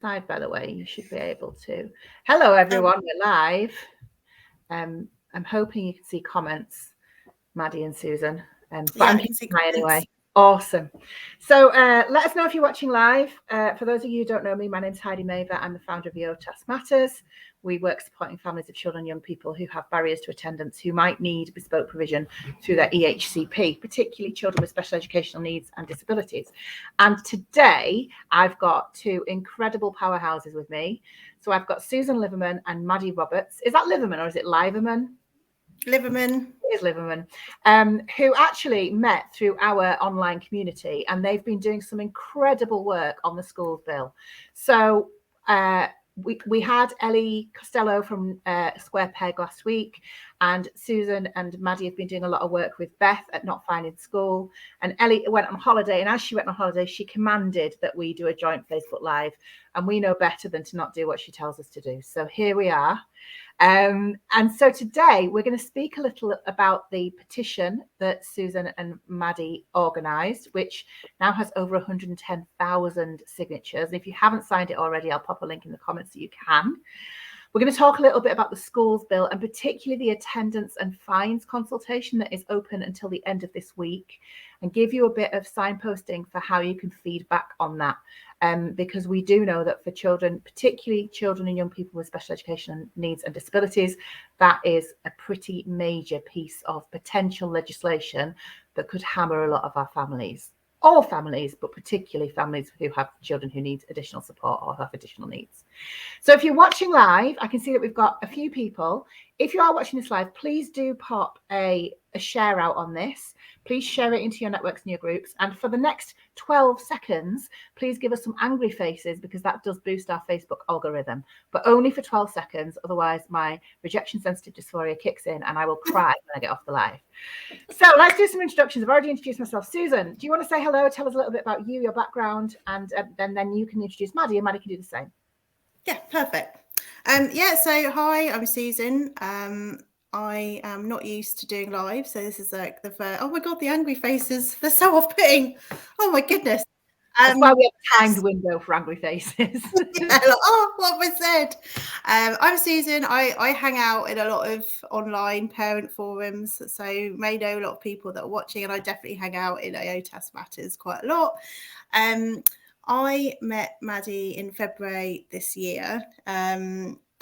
Side, by the way, you should be able to. Hello, everyone. We're live. I'm hoping you can see comments, Maddie and Susan. But yeah, I'm I can see comments. Anyway. Awesome. So let us know if you're watching live. For those of you who don't know me, my name's Heidi Mavir. I'm the founder of EOTAS Matters. We work supporting families of children and young people who have barriers to attendance, who might need bespoke provision through their EHCP, particularly children with special educational needs and disabilities. And today I've got two incredible powerhouses with me. So I've got Susan Liverman and Maddie Roberts. Is that Liverman or is it Liverman? Liverman. It is Liverman, who actually met through our online community, and they've been doing some incredible work on the schools bill. So we had Ellie Costello from Square Peg last week, and Susan and Maddie have been doing a lot of work with Beth at Not Finding School. And Ellie went on holiday, and as she went on holiday, she commanded that we do a joint Facebook Live, and we know better than to not do what she tells us to do. So here we are. And so today we're going to speak a little about the petition that Susan and Maddie organised, which now has over 110,000 signatures. And if you haven't signed it already, I'll pop a link in the comments so you can. We're going to talk a little bit about the schools bill, and particularly the attendance and fines consultation that is open until the end of this week, and give you a bit of signposting for how you can feed back on that. Because we do know that for children, particularly children and young people with special education needs and disabilities, that is a pretty major piece of potential legislation that could hammer a lot of our families. All families, but particularly families who have children who need additional support or have additional needs. So if you're watching live, I can see that we've got a few people. If you are watching this live, please do pop a share out on this. Please share it into your networks and your groups. And for the next 12 seconds, please give us some angry faces, because that does boost our Facebook algorithm, but only for 12 seconds. Otherwise, my rejection sensitive dysphoria kicks in and I will cry when I get off the live. So let's do some introductions. I've already introduced myself. Susan, do you want to say hello? Tell us a little bit about you, your background, and then you can introduce Maddie, and Maddie can do the same. Yeah, perfect. So hi, I'm Susan. I am not used to doing live, so this is like the first. Oh my god, the angry faces, they're so off-putting. Oh my goodness. That's why we have a timed window for angry faces. What was said? I'm Susan. I hang out in a lot of online parent forums, so may know a lot of people that are watching, and I definitely hang out in EOTAS Matters quite a lot. I met Maddie in February this year.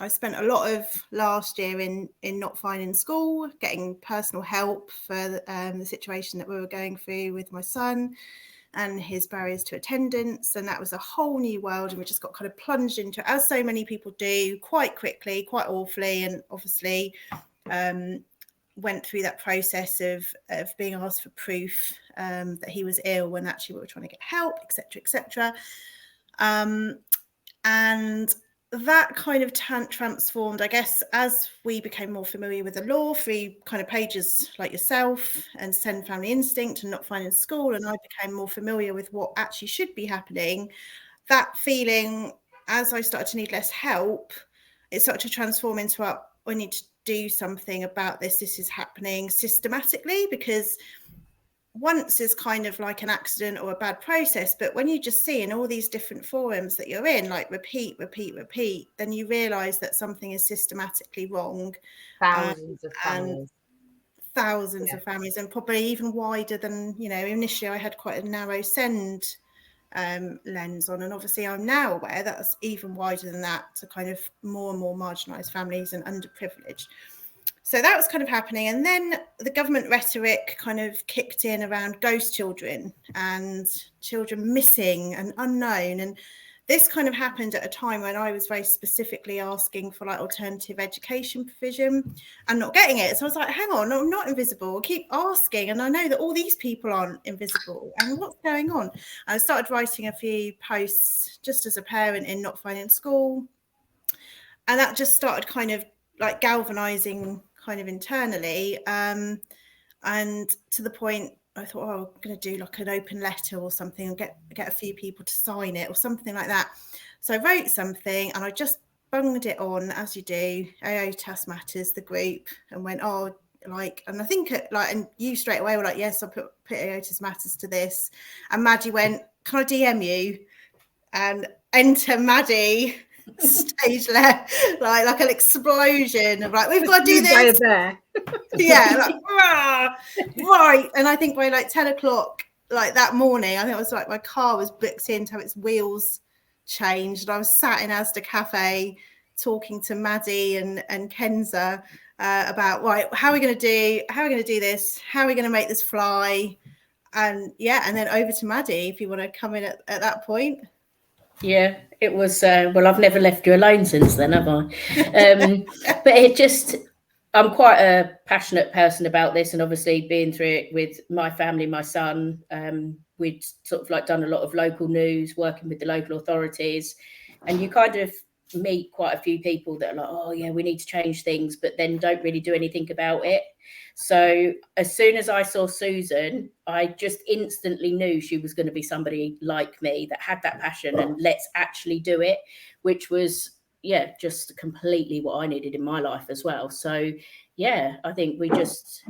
I spent a lot of last year in Not Finding School, getting personal help for the situation that we were going through with my son and his barriers to attendance. And that was a whole new world, and we just got kind of plunged into it, as so many people do, quite quickly, quite awfully, and obviously went through that process of being asked for proof that he was ill when actually we were trying to get help, etc. And that kind of transformed, I guess, as we became more familiar with the law through kind of pages like yourself and Send Family Instinct and Not Finding School, and I became more familiar with what actually should be happening. That feeling, as I started to need less help, it started to transform into I need to do something about this. This is happening systematically, because once is kind of like an accident or a bad process, but when you just see in all these different forums that you're in, like repeat, then you realize that something is systematically wrong. Thousands of families. Thousands of families, and probably even wider than, initially I had quite a narrow Send lens on, and obviously I'm now aware that's even wider than that, to kind of more and more marginalised families and underprivileged. So that was kind of happening. And then the government rhetoric kind of kicked in around ghost children and children missing and unknown. And this kind of happened at a time when I was very specifically asking for like alternative education provision and not getting it. So I was like, hang on, I'm not invisible. I keep asking. And I know that all these people aren't invisible. And what's going on? And I started writing a few posts just as a parent in Not Finding School. And that just started kind of like galvanizing kind of internally, and to the point I thought, I'm going to do like an open letter or something and get a few people to sign it or something like that. So I wrote something and I just bunged it on, as you do, EOTAS Matters, the group, and went, and I think and you straight away were like, yes, I'll put EOTAS Matters to this. And Maddie went, can I DM you? And enter Maddie stage left, like an explosion of like, we've got to do this. Yeah, like, right. And I think by like 10 o'clock, like that morning, I think it was like my car was booked in to have its wheels changed. And I was sat in Asda Cafe talking to Maddie and Kenza about, right, how are we going to do this? How are we going to make this fly? And yeah, and then over to Maddie, if you want to come in at that point. Yeah, it was, well, I've never left you alone since then, have I? But it just, I'm quite a passionate person about this, and obviously being through it with my family, my son, we'd sort of like done a lot of local news, working with the local authorities, and you kind of meet quite a few people that are like, oh yeah, we need to change things, but then don't really do anything about it. So as soon as I saw Susan, I just instantly knew she was going to be somebody like me that had that passion and let's actually do it, which was, yeah, just completely what I needed in my life as well. So yeah, I think we just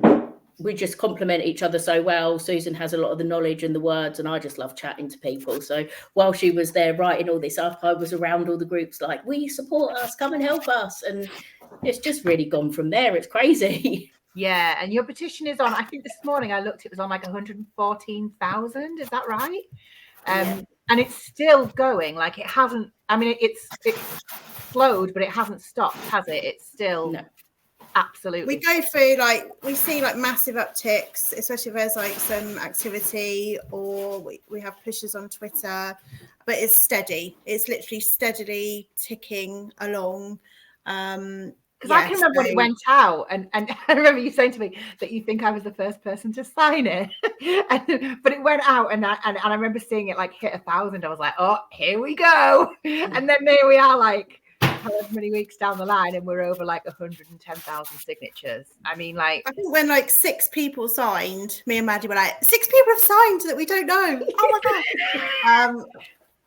complement each other so well. Susan has a lot of the knowledge and the words, and I just love chatting to people. So while she was there writing all this up, I was around all the groups like, will you support us? Come and help us. And it's just really gone from there. It's crazy. Yeah, and your petition is on, I think this morning I looked, it was on like 114,000, is that right? And it's still going, like it hasn't, I mean, it's slowed, but it hasn't stopped, has it? It's still... No. Absolutely. We go through, like, we see like massive upticks, especially if there's like some activity, or we have pushes on Twitter, but it's steady. It's literally steadily ticking along. Because I can remember when it went out, and I remember you saying to me that you think I was the first person to sign it, but it went out, and I remember seeing it like hit 1,000. I was like, oh, here we go, and then there we are, like however many weeks down the line, and we're over like 110,000 signatures. I mean, like, I think when like 6 people signed, me and Maddie were like, 6 people have signed that we don't know. Oh my god!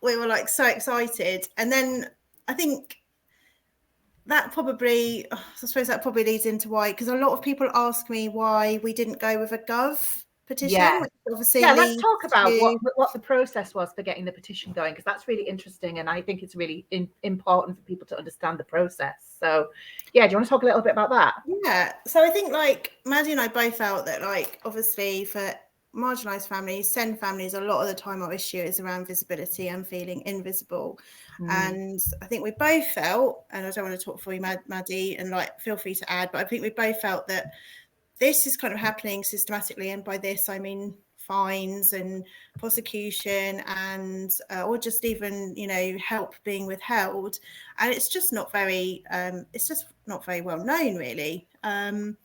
We were like so excited, and then I think that probably, I suppose that probably leads into why, because a lot of people ask me why we didn't go with a Gov petition. Yeah, obviously. Yeah, let's talk about what the process was for getting the petition going, because that's really interesting, and I think it's really important for people to understand the process. So, yeah, do you want to talk a little bit about that? Yeah. So I think like Maddie and I both felt that, like, obviously for marginalised families, SEND families, a lot of the time our issue is around visibility and feeling invisible. And I think we both felt, and I don't want to talk for you, Maddie, and like feel free to add, but I think we both felt that this is kind of happening systematically, and by this I mean fines and prosecution and or just even, you know, help being withheld, and it's just not very well known really. And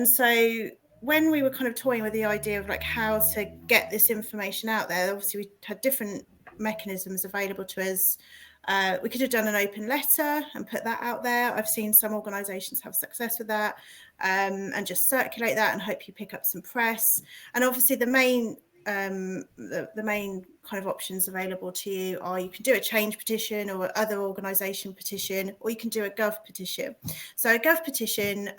so when we were kind of toying with the idea of like how to get this information out there, obviously we had different mechanisms available to us. We could have done an open letter and put that out there. I've seen some organisations have success with that, and just circulate that and hope you pick up some press. And obviously the main kind of options available to you are, you can do a Change petition or other organisation petition, or you can do a Gov petition. So a Gov petition,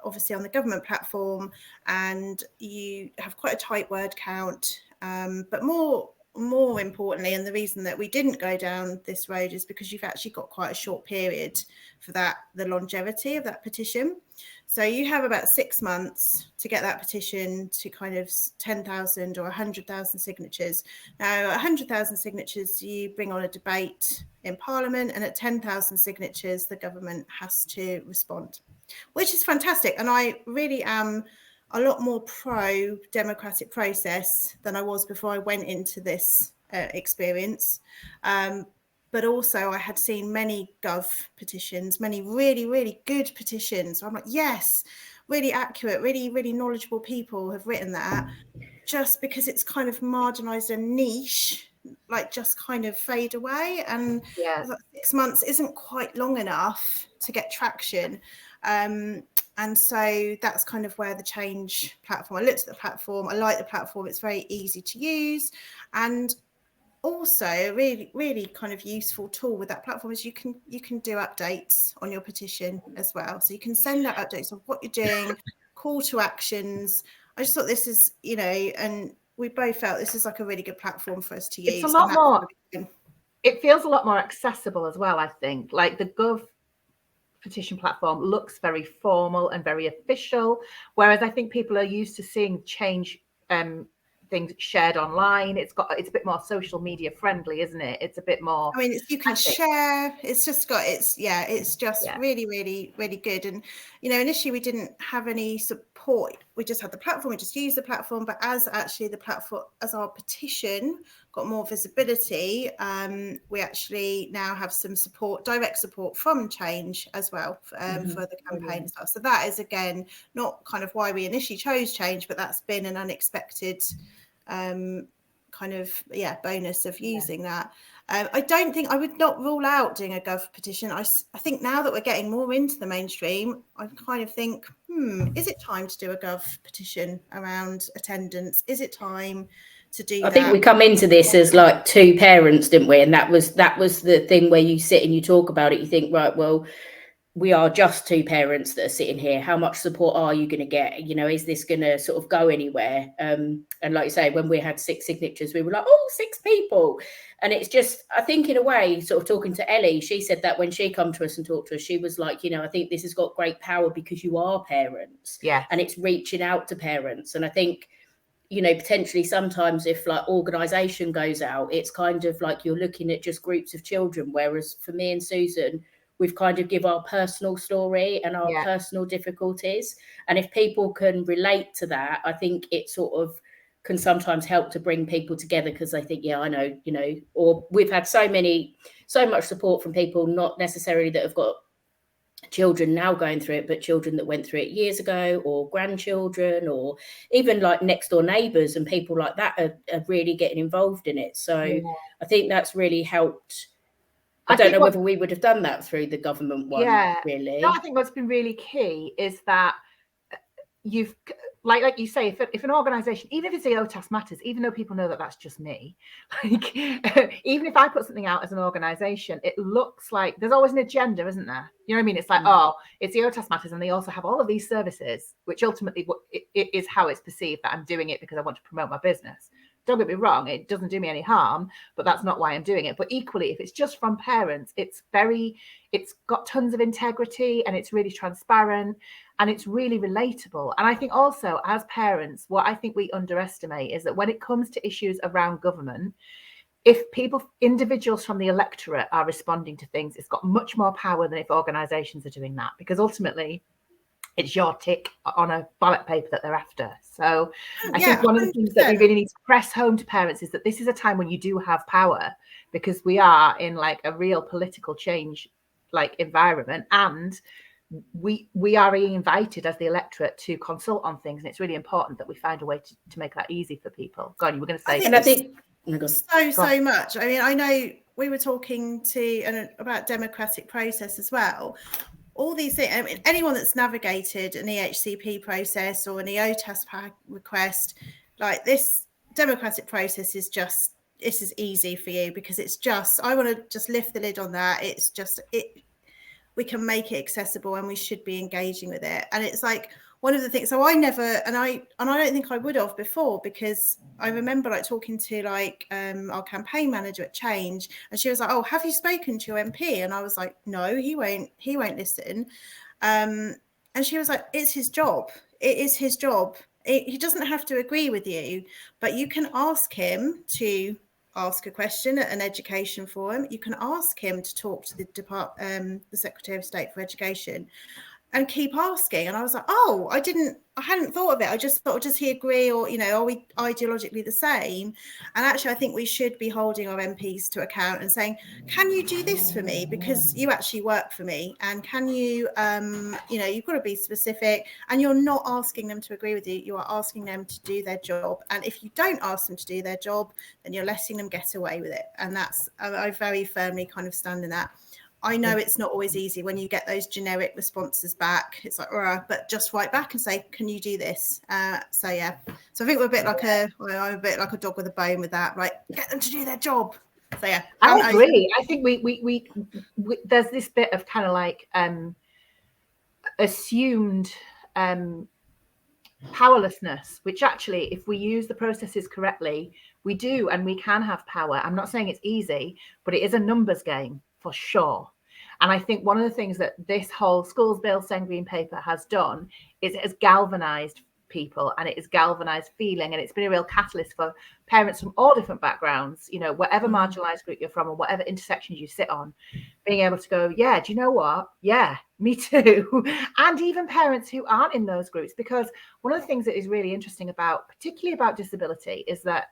obviously on the government platform, and you have quite a tight word count, but more importantly, and the reason that we didn't go down this road is because you've actually got quite a short period for that, the longevity of that petition. So you have about 6 months to get that petition to kind of 10,000 or 100,000 signatures. Now, 100,000 signatures, you bring on a debate in Parliament, and at 10,000 signatures, the government has to respond, which is fantastic. And I really am a lot more pro-democratic process than I was before I went into this experience. But also I had seen many Gov petitions, many really, really good petitions. So I'm like, yes, really accurate, really, really knowledgeable people have written that. Just because it's kind of marginalised a niche, like just kind of fade away. And 6 months isn't quite long enough to get traction. And so that's kind of where the Change platform, I looked at the platform, I like the platform, it's very easy to use. And also a really, really kind of useful tool with that platform is you can do updates on your petition as well. So you can send out updates of what you're doing, call to actions. I just thought this is, you know, and we both felt this is like a really good platform for us to use. It's a lot more. it feels a lot more accessible as well, I think. Like the Gov petition platform looks very formal and very official, whereas I think people are used to seeing change things shared online. It's a bit more social media friendly, isn't it? It's a bit more, I mean, you can share. It's just really, really, really good. And initially we didn't have any support. We just had the platform. We just used the platform. But as actually the platform, as our petition got more visibility, we actually now have some support, direct support from Change as well for the campaign and stuff. So that is again not kind of why we initially chose Change, but that's been an unexpected bonus of using that. I don't think, I would not rule out doing a Gov petition. I think now that we're getting more into the mainstream, I kind of think, is it time to do a Gov petition around attendance? Is it time to do that? I think we come into this as like two parents, didn't we? And that was the thing where you sit and you talk about it. You think, right, well, we are just two parents that are sitting here. How much support are you going to get? Is this going to sort of go anywhere? And like you say, when we had 6 signatures, we were like, 6 people. And it's just, I think in a way, sort of talking to Ellie, she said that when she come to us and talked to us, she was like, I think this has got great power because you are parents. Yeah. And it's reaching out to parents. And I think, potentially sometimes if like organisation goes out, it's kind of like you're looking at just groups of children. Whereas for me and Susan, we've kind of give our personal story and our personal difficulties. And if people can relate to that, I think it sort of can sometimes help to bring people together because they think, I know, or we've had so much support from people, not necessarily that have got children now going through it, but children that went through it years ago, or grandchildren, or even like next door neighbours and people like that are really getting involved in it. So I think that's really helped. I don't know whether we would have done that through the government one, really. No, I think what's been really key is that you've, like you say, if an organisation, even if it's EOTAS Matters, even though people know that that's just me, like even if I put something out as an organisation, it looks like there's always an agenda, isn't there? You know what I mean? It's like, it's EOTAS Matters, and they also have all of these services, which ultimately it is how it's perceived that I'm doing it because I want to promote my business. Don't get me wrong, it doesn't do me any harm, but that's not why I'm doing it. But equally, if it's just from parents, it's got tons of integrity and it's really transparent and it's really relatable. And I think also as parents, what I think we underestimate is that when it comes to issues around government, if individuals from the electorate are responding to things, it's got much more power than if organisations are doing that, because ultimately it's your tick on a ballot paper that they're after. So I think one of the things that we really need to press home to parents is that this is a time when you do have power, because we are in like a real political change like environment, and we are invited as the electorate to consult on things, and it's really important that we find a way to make that easy for people. Go on, you were going to say. I think so much. I mean, I know we were talking about democratic process as well. All these things, I mean, anyone that's navigated an EHCP process or an EOTAS request, like this democratic process is just, this is easy for you because it's just, I want to just lift the lid on that. It's just, we can make it accessible and we should be engaging with it. And it's like one of the things, so I never, and I don't think I would have before, because I remember like talking to like our campaign manager at Change, and she was like, have you spoken to your MP? And I was like, no, he won't listen. And she was like, it's his job. It is his job. He doesn't have to agree with you, but you can ask him to ask a question at an education forum. You can ask him to talk to the Secretary of State for Education, and keep asking. And I was like, I hadn't thought of it. I just thought, does he agree, or are we ideologically the same? And actually I think we should be holding our MPs to account and saying, can you do this for me, because you actually work for me, and can you you've got to be specific, and you're not asking them to agree with you, you are asking them to do their job. And if you don't ask them to do their job, then you're letting them get away with it. And that's, I very firmly kind of stand in that. I know it's not always easy when you get those generic responses back. It's like, but just write back and say, can you do this? So I think we're a bit like I'm a bit like a dog with a bone with that, right? Get them to do their job. So I agree. I think we there's this bit of kind of like assumed powerlessness, which actually, if we use the processes correctly, we do, and we can have power. I'm not saying it's easy, but it is a numbers game for sure. And I think one of the things that this whole schools bill, Sen Green paper has done is it has galvanized people, and it has galvanized feeling, and it's been a real catalyst for parents from all different backgrounds, you know, whatever marginalized group you're from or whatever intersections you sit on, being able to go, yeah, do you know what? Yeah, me too. And even parents who aren't in those groups, because one of the things that is really interesting about, particularly about disability, is that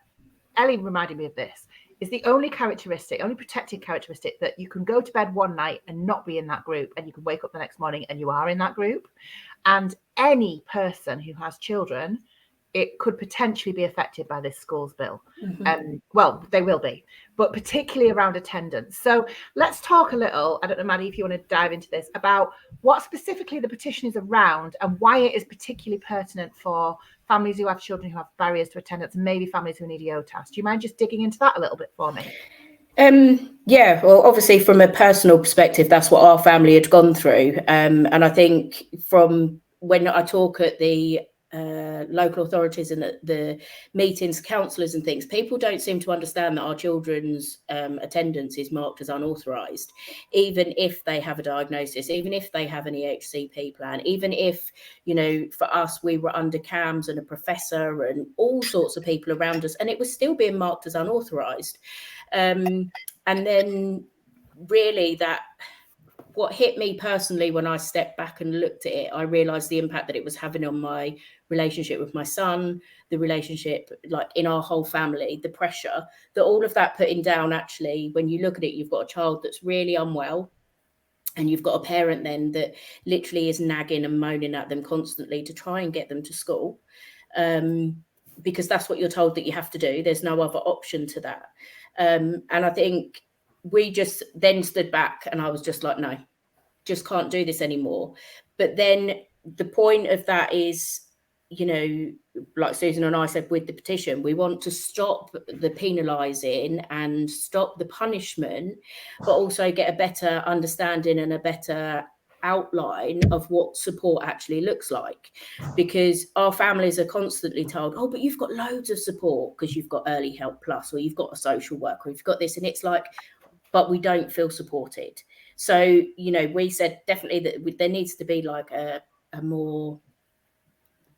Ellie reminded me of this, is the only protected characteristic that you can go to bed one night and not be in that group, and you can wake up the next morning and you are in that group. And any person who has children, it could potentially be affected by this schools bill. Well, they will be, but particularly around attendance. So let's talk a little, I don't know, Maddie, if you want to dive into this, about what specifically the petition is around and why it is particularly pertinent for families who have children who have barriers to attendance, and maybe families who need EOTAS. Do you mind just digging into that a little bit for me? Yeah, well, obviously from a personal perspective, that's what our family had gone through. And I think from when I talk at the local authorities and at the meetings, councillors and things, people don't seem to understand that our children's attendance is marked as unauthorised, even if they have a diagnosis, even if they have an EHCP plan, even if, you know, for us, we were under CAMS and a professor and all sorts of people around us, and it was still being marked as unauthorised. And then really that what hit me personally when I stepped back and looked at it, I realised the impact that it was having on my relationship with my son, the relationship like in our whole family, the pressure that all of that putting down. Actually, when you look at it, you've got a child that's really unwell, and you've got a parent then that literally is nagging and moaning at them constantly to try and get them to school, because that's what you're told that you have to do. There's no other option to that. And I think we just then stood back, and I was just like, no, just can't do this anymore. But then the point of that is, you know, like Susan and I said with the petition, we want to stop the penalising and stop the punishment, but also get a better understanding and a better outline of what support actually looks like, because our families are constantly told, oh, but you've got loads of support because you've got Early Help Plus, or you've got a social worker, or you've got this, and it's like, but we don't feel supported. So, you know, we said definitely that there needs to be like a more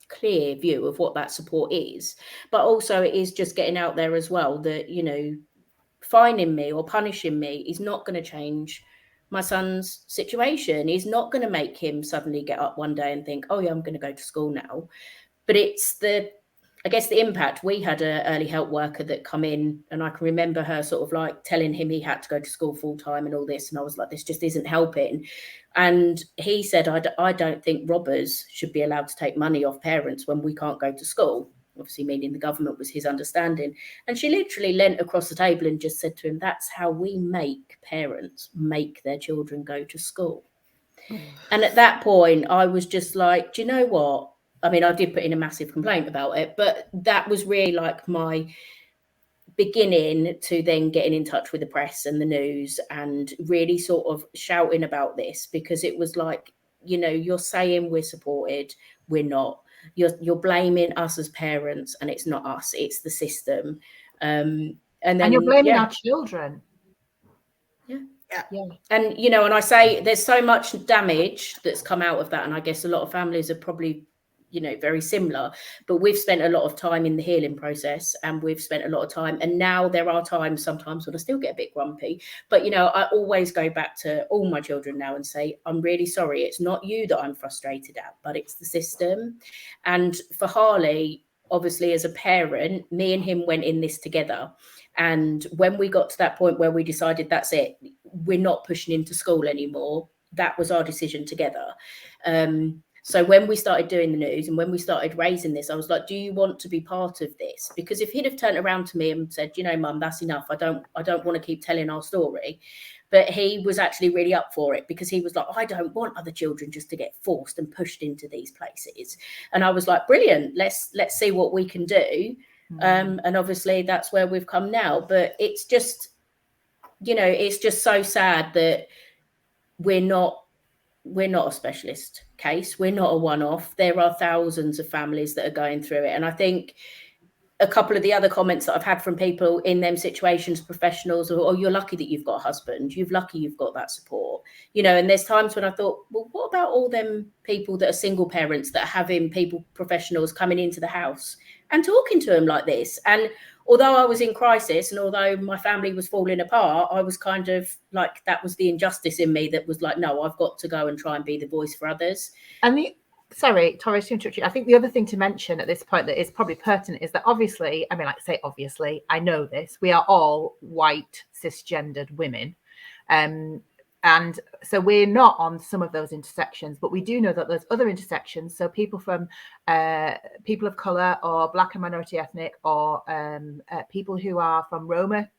clear view of what that support is, but also it is just getting out there as well that, you know, fining me or punishing me is not going to change my son's situation, is not going to make him suddenly get up one day and think, oh yeah, I'm going to go to school now. But it's I guess the impact. We had an early help worker that come in, and I can remember her sort of like telling him he had to go to school full time and all this, and I was like, this just isn't helping. And he said, I don't think robbers should be allowed to take money off parents when we can't go to school, obviously meaning the government was his understanding. And she literally leant across the table and just said to him, that's how we make parents make their children go to school. And at that point, I was just like, do you know what? I mean, I did put in a massive complaint about it, but that was really like my beginning to then getting in touch with the press and the news and really sort of shouting about this, because it was like, you know, you're saying we're supported, we're not. You're blaming us as parents, and it's not us, it's the system. And you're blaming our children. Yeah. And, you know, and I say there's so much damage that's come out of that. And I guess a lot of families are probably, you know, very similar, but we've spent a lot of time in the healing process, and we've spent a lot of time. And now there are times sometimes when I still get a bit grumpy, but, you know, I always go back to all my children now and say, I'm really sorry. It's not you that I'm frustrated at, but it's the system. And for Harley, obviously, as a parent, me and him went in this together. And when we got to that point where we decided that's it, we're not pushing him to school anymore, that was our decision together. So when we started doing the news and when we started raising this, I was like, do you want to be part of this? Because if he'd have turned around to me and said, you know, Mum, that's enough, I don't want to keep telling our story. But he was actually really up for it, because he was like, I don't want other children just to get forced and pushed into these places. And I was like, brilliant, let's see what we can do. And obviously that's where we've come now. But it's just, you know, it's just so sad that we're not a specialist case. We're not a one-off. There are thousands of families that are going through it. And I think a couple of the other comments that I've had from people in them situations, professionals, or, oh, you're lucky that you've got a husband, you've got that support, you know. And there's times when I thought, well, what about all them people that are single parents that are having professionals coming into the house and talking to them like this? And although I was in crisis and although my family was falling apart, I was kind of like, that was the injustice in me that was like, no, I've got to go and try and be the voice for others. And sorry, Tori, to interrupt you. I think the other thing to mention at this point that is probably pertinent is that obviously, I mean, like I say, obviously, I know this, we are all white, cisgendered women. And so we're not on some of those intersections, but we do know that there's other intersections. So people from people of colour or Black and minority ethnic, or people who are from Roma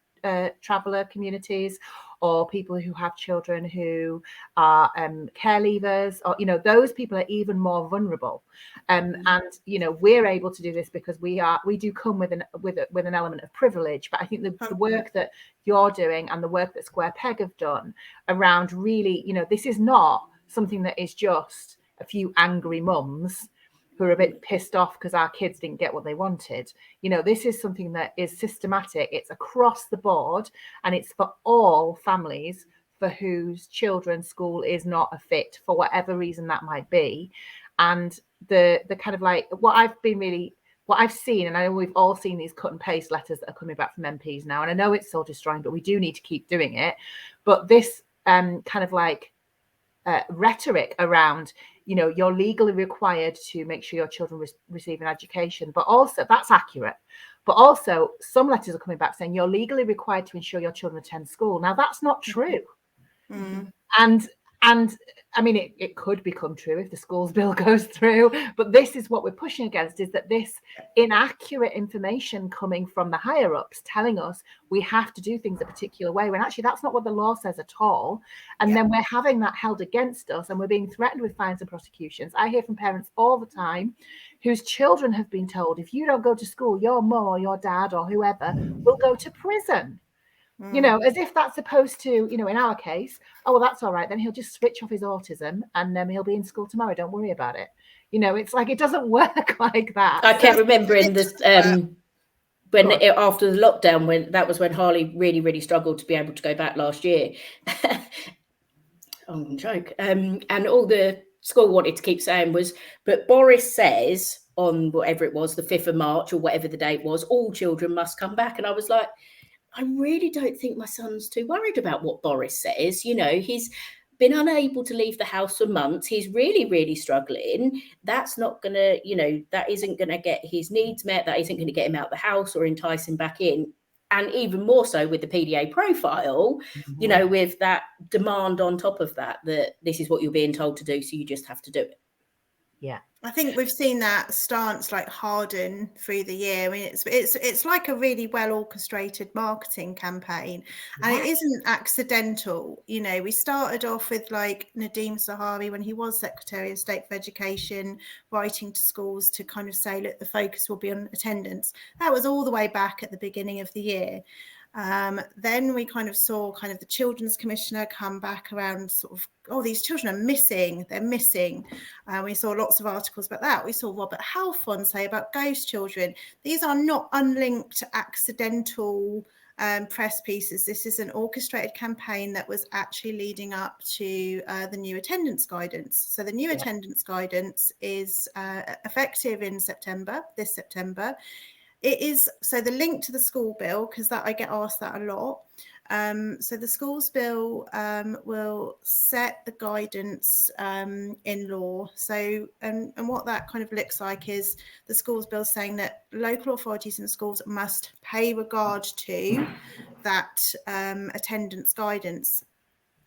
traveller communities, or people who have children who are care leavers, or, you know, those people are even more vulnerable. And, you know, we're able to do this because we do come with an element of privilege. But I think the work that you're doing and the work that Square Peg have done around really, you know, this is not something that is just a few angry mums who are a bit pissed off because our kids didn't get what they wanted. You know, this is something that is systematic. It's across the board, and it's for all families for whose children's school is not a fit for whatever reason that might be. And the kind of like what I've seen, and I know we've all seen these cut and paste letters that are coming back from MPs now, and I know it's soul destroying, but we do need to keep doing it. But this kind of like rhetoric around, you know, you're legally required to make sure your children receive an education, but also that's accurate. But also some letters are coming back saying you're legally required to ensure your children attend school. Now that's not true. And I mean, it could become true if the schools bill goes through, but this is what we're pushing against, is that this inaccurate information coming from the higher ups telling us we have to do things a particular way, when actually that's not what the law says at all. And then we're having that held against us, and we're being threatened with fines and prosecutions. I hear from parents all the time whose children have been told, if you don't go to school, your mum or your dad or whoever will go to prison. You know, as if that's supposed to, you know, in our case, oh, well, that's all right. Then he'll just switch off his autism and he'll be in school tomorrow. Don't worry about it. You know, it's like, it doesn't work like that. I kept remembering this when after the lockdown, when Harley really, really struggled to be able to go back last year. I'm going to joke. And all the school wanted to keep saying was, but Boris says on whatever it was, the 5th of March or whatever the date was, all children must come back. And I was like, I really don't think my son's too worried about what Boris says. You know, he's been unable to leave the house for months. He's really, really struggling. That's not going to, you know, that isn't going to get his needs met. That isn't going to get him out of the house or entice him back in. And even more so with the PDA profile, you know, with that demand on top of that this is what you're being told to do, so you just have to do it. Yeah. I think we've seen that stance like harden through the year. I mean, it's like a really well orchestrated marketing campaign, and it isn't accidental. You know, we started off with like Nadeem Sahari when he was Secretary of State for Education, writing to schools to kind of say, look, the focus will be on attendance. That was all the way back at the beginning of the year. Then we kind of saw kind of the Children's Commissioner come back around sort of, oh, these children are missing, they're missing. We saw lots of articles about that. We saw Robert Halfon say about ghost children. These are not unlinked accidental press pieces. This is an orchestrated campaign that was actually leading up to the new attendance guidance. So the new attendance guidance is effective in this September. It is, so the link to the school bill, because that I get asked that a lot. So the schools bill will set the guidance in law. So, and what that kind of looks like is the schools bill saying that local authorities and schools must pay regard to that attendance guidance.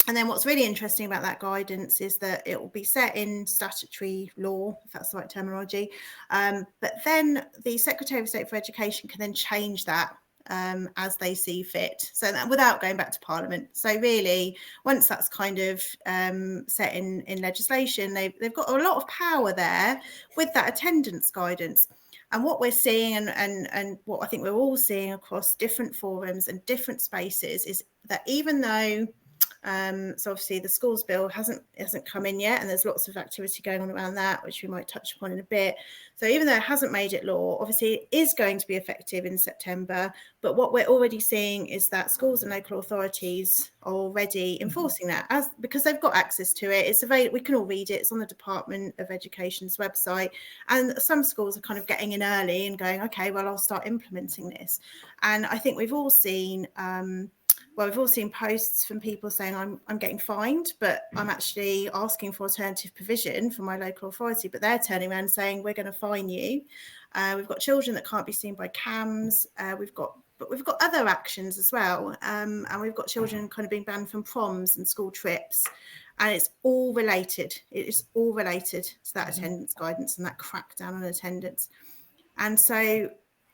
And then what's really interesting about that guidance is that it will be set in statutory law, if that's the right terminology. But then the Secretary of State for Education can then change that as they see fit. So that without going back to Parliament. So really, once that's kind of set in legislation, they've got a lot of power there with that attendance guidance. And what we're seeing and what I think we're all seeing across different forums and different spaces is that even though So obviously the schools bill hasn't come in yet, and there's lots of activity going on around that, which we might touch upon in a bit. So even though it hasn't made it law, obviously it is going to be effective in September. But what we're already seeing is that schools and local authorities are already enforcing that because they've got access to it. It's available. We can all read it. It's on the Department of Education's website. And some schools are kind of getting in early and going, okay, well, I'll start implementing this. And I think we've all seen posts from people saying I'm getting fined, but I'm actually asking for alternative provision from my local authority, but they're turning around saying we're going to fine you. We've got children that can't be seen by cams. We've got other actions as well, and we've got children kind of being banned from proms and school trips, and it's all related. It is all related to that attendance guidance and that crackdown on attendance. And so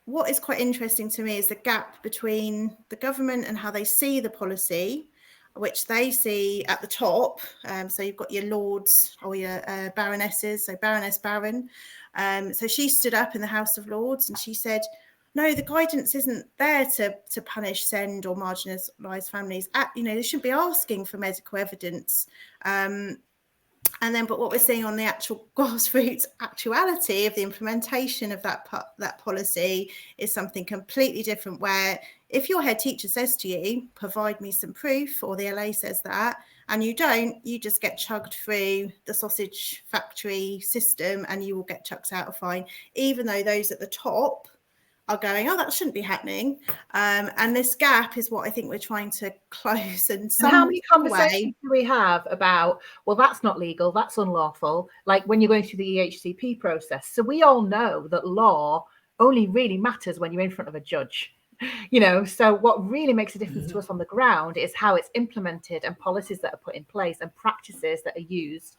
what is quite interesting to me is the gap between the government and how they see the policy, which they see at the top. So you've got your lords or your baronesses, so Baroness Baron. So she stood up in the House of Lords and she said, no, the guidance isn't there to punish SEND or marginalised families. They shouldn't be asking for medical evidence. But what we're seeing on the actual grassroots actuality of the implementation of that policy is something completely different, where if your head teacher says to you, provide me some proof, or the LA says that, and you don't, you just get chugged through the sausage factory system and you will get chucked out a fine, even though those at the top are going, oh, that shouldn't be happening. And this gap is what I think we're trying to close. And how many conversations do we have about, well, that's not legal, that's unlawful, like when you're going through the EHCP process? So we all know that law only really matters when you're in front of a judge. So what really makes a difference to us on the ground is how it's implemented, and policies that are put in place and practices that are used,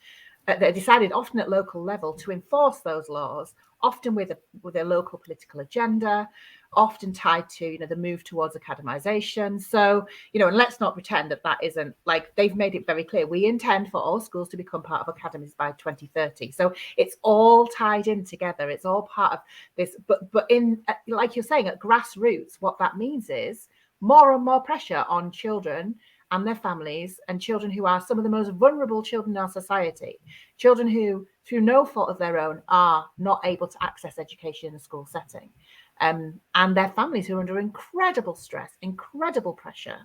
that are decided often at local level to enforce those laws, often with a local political agenda, often tied to the move towards academisation. So and let's not pretend that isn't, like, they've made it very clear, we intend for all schools to become part of academies by 2030. So it's all tied in together, it's all part of this. But in, like you're saying, at grassroots, what that means is more and more pressure on children and their families, and children who are some of the most vulnerable children in our society, children who, through no fault of their own, are not able to access education in a school setting, and their families who are under incredible stress, incredible pressure.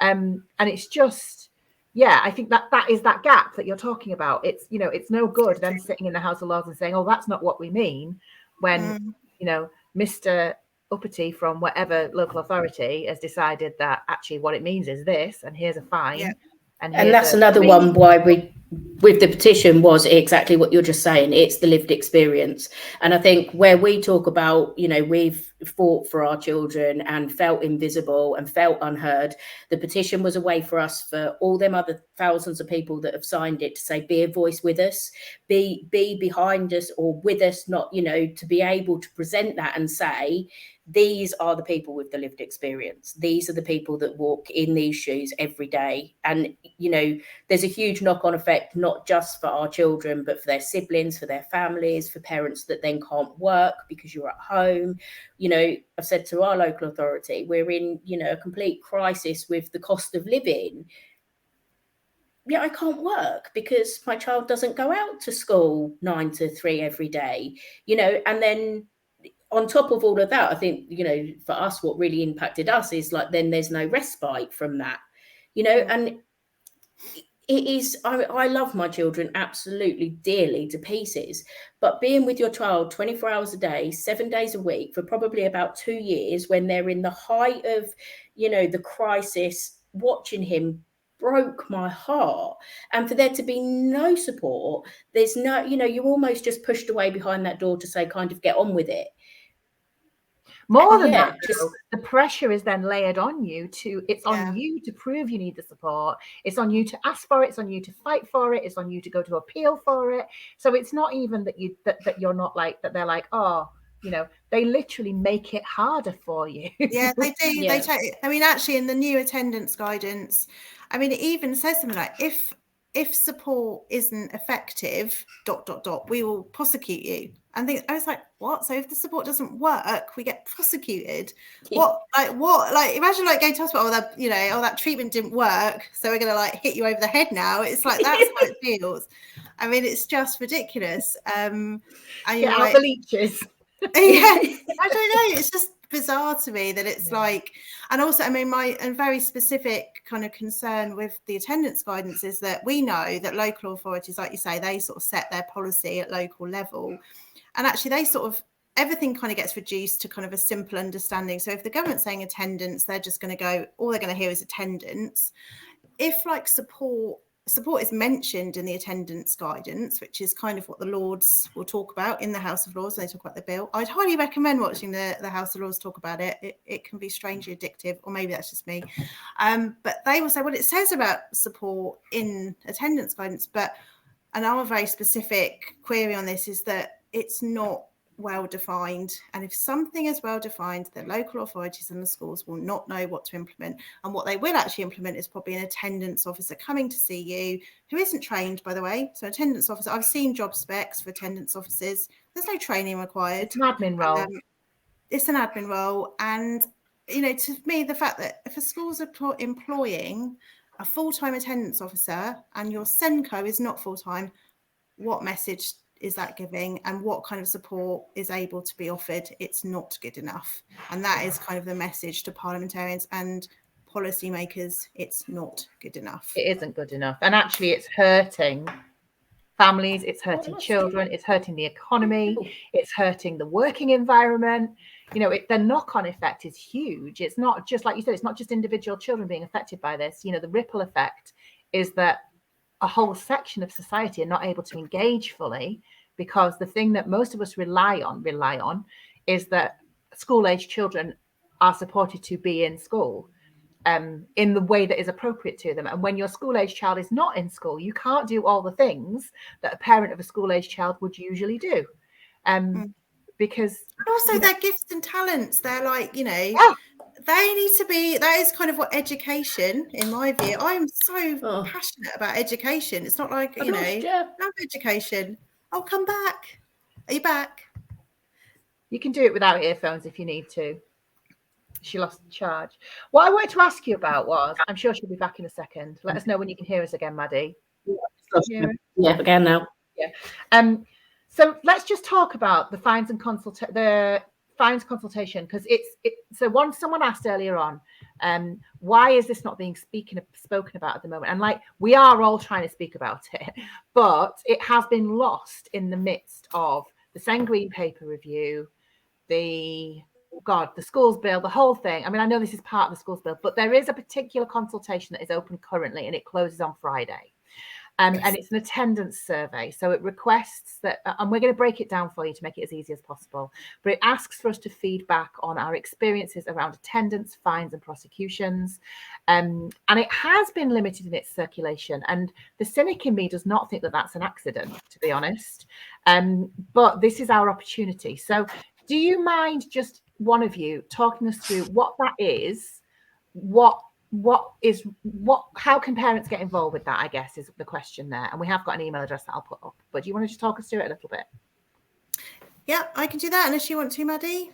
And it's just, I think that is that gap that you're talking about. It's, it's no good them sitting in the House of Lords and saying, oh, that's not what we mean, when, Mr. Uppity from whatever local authority has decided that actually what it means is this, and here's a fine. And that's another one why we, with the petition, was exactly what you're just saying. It's the lived experience. And I think where we talk about, we've fought for our children and felt invisible and felt unheard, the petition was a way for us, for all them other thousands of people that have signed it, to say, be a voice with us, be behind us or with us, not, to be able to present that and say, these are the people with the lived experience. These are the people that walk in these shoes every day. And, there's a huge knock-on effect, not just for our children, but for their siblings, for their families, for parents that then can't work because you're at home. I've said to our local authority, we're in, a complete crisis with the cost of living. I can't work because my child doesn't go out to school 9 to 3 every day, and then on top of all of that, I think, for us, what really impacted us is, like, then there's no respite from that, and it is, I love my children absolutely dearly to pieces, but being with your child 24 hours a day, 7 days a week for probably about 2 years, when they're in the height of, the crisis, watching him broke my heart. And for there to be no support, there's no, you're almost just pushed away behind that door to say, kind of, get on with it. More than that, though, the pressure is then layered on you it's on you to prove you need the support. It's on you to ask for it. It's on you to fight for it. It's on you to go to appeal for it. So it's not even that you're not like, that they're like, oh, they literally make it harder for you. Yeah, they do. Yeah. Actually, in the new attendance guidance, it even says something like, if support isn't effective, ... we will prosecute you. And I was like, what? So if the support doesn't work, we get prosecuted. What? Imagine like going to hospital, that treatment didn't work, so we're gonna like hit you over the head now. It's like, that's how it feels. I mean, it's just ridiculous. And get out the leeches. Yeah, I don't know. It's just bizarre to me that it's like, and also, I mean, my very specific kind of concern with the attendance guidance is that we know that local authorities, like you say, they sort of set their policy at local level. And actually, they sort of, everything kind of gets reduced to kind of a simple understanding. So if the government's saying attendance, they're just going to go, all they're going to hear is attendance. If like support is mentioned in the attendance guidance, which is kind of what the Lords will talk about in the House of Lords when they talk about the bill, I'd highly recommend watching the House of Lords talk about it. It can be strangely addictive, or maybe that's just me. But they will say what it says about support in attendance guidance. And our very specific query on this is that it's not well defined, and if something is well defined, the local authorities and the schools will not know what to implement. And what they will actually implement is probably an attendance officer coming to see you, who isn't trained, by the way. So attendance officer, I've seen job specs for attendance officers, there's no training required. It's an admin role. It's an admin role. And to me, the fact that if a school's employing a full-time attendance officer and your SENCO is not full-time, what message is that giving, and what kind of support is able to be offered? It's not good enough. And that is kind of the message to parliamentarians and policymakers. It's not good enough. It isn't good enough. And actually, it's hurting families, it's hurting children, it's hurting the economy, it's hurting the working environment. The knock-on effect is huge. It's not just, like you said, it's not just individual children being affected by this. The ripple effect is that a whole section of society are not able to engage fully, because the thing that most of us rely on is that school-age children are supported to be in school in the way that is appropriate to them. And when your school-age child is not in school, you can't do all the things that a parent of a school-age child would usually do. Because also their gifts and talents, they're like, they need to be, that is kind of what education, in my view. I'm so passionate about education. It's not like, love education. Oh, come back. Are you back? You can do it without earphones if you need to. She lost the charge. What I wanted to ask you about was, I'm sure she'll be back in a second. Let us know when you can hear us again, Maddie. Yeah, again now. Yeah. So let's just talk about the fines and consultation, because someone asked earlier on, why is this not being spoken about at the moment? And like, we are all trying to speak about it, but it has been lost in the midst of the Sen Green paper review, the schools bill, the whole thing. I mean, I know this is part of the schools bill, but there is a particular consultation that is open currently, and it closes on Friday. And it's an attendance survey. So it requests that, and we're going to break it down for you to make it as easy as possible, but it asks for us to feed back on our experiences around attendance, fines and prosecutions. And it has been limited in its circulation. And the cynic in me does not think that that's an accident, to be honest. But this is our opportunity. So do you mind just one of you talking us through what that is, how can parents get involved with that, I guess, is the question there. And we have got an email address that I'll put up, but do you want to just talk us through it a little bit? Yeah, I can do that unless you want to, Maddie.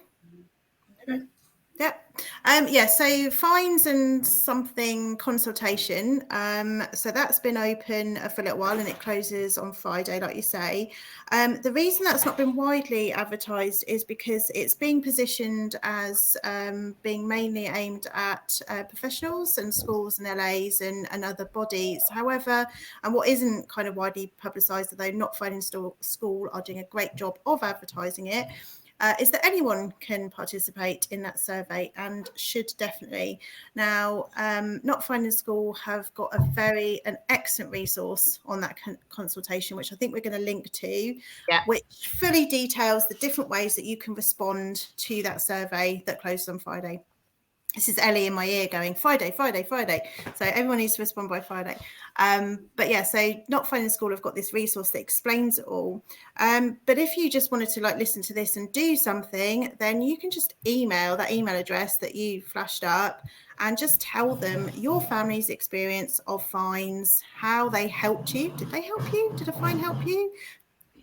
Okay. So fines and something consultation. So that's been open for a little while, and it closes on Friday, like you say. The reason that's not been widely advertised is because it's being positioned as being mainly aimed at professionals and schools and LAs and other bodies. However, and what isn't kind of widely publicised, although Not Finding School are doing a great job of advertising it, is that anyone can participate in that survey and should definitely. Now, Not Finding School have got an excellent resource on that consultation, which I think we're going to link to, which fully details the different ways that you can respond to that survey that closes on Friday. This is Ellie in my ear going, Friday. So everyone needs to respond by Friday. So Not Finding School have got this resource that explains it all. But if you just wanted to listen to this and do something, then you can just email that email address that you flashed up and just tell them your family's experience of fines, how they helped you. Did they help you? Did a fine help you?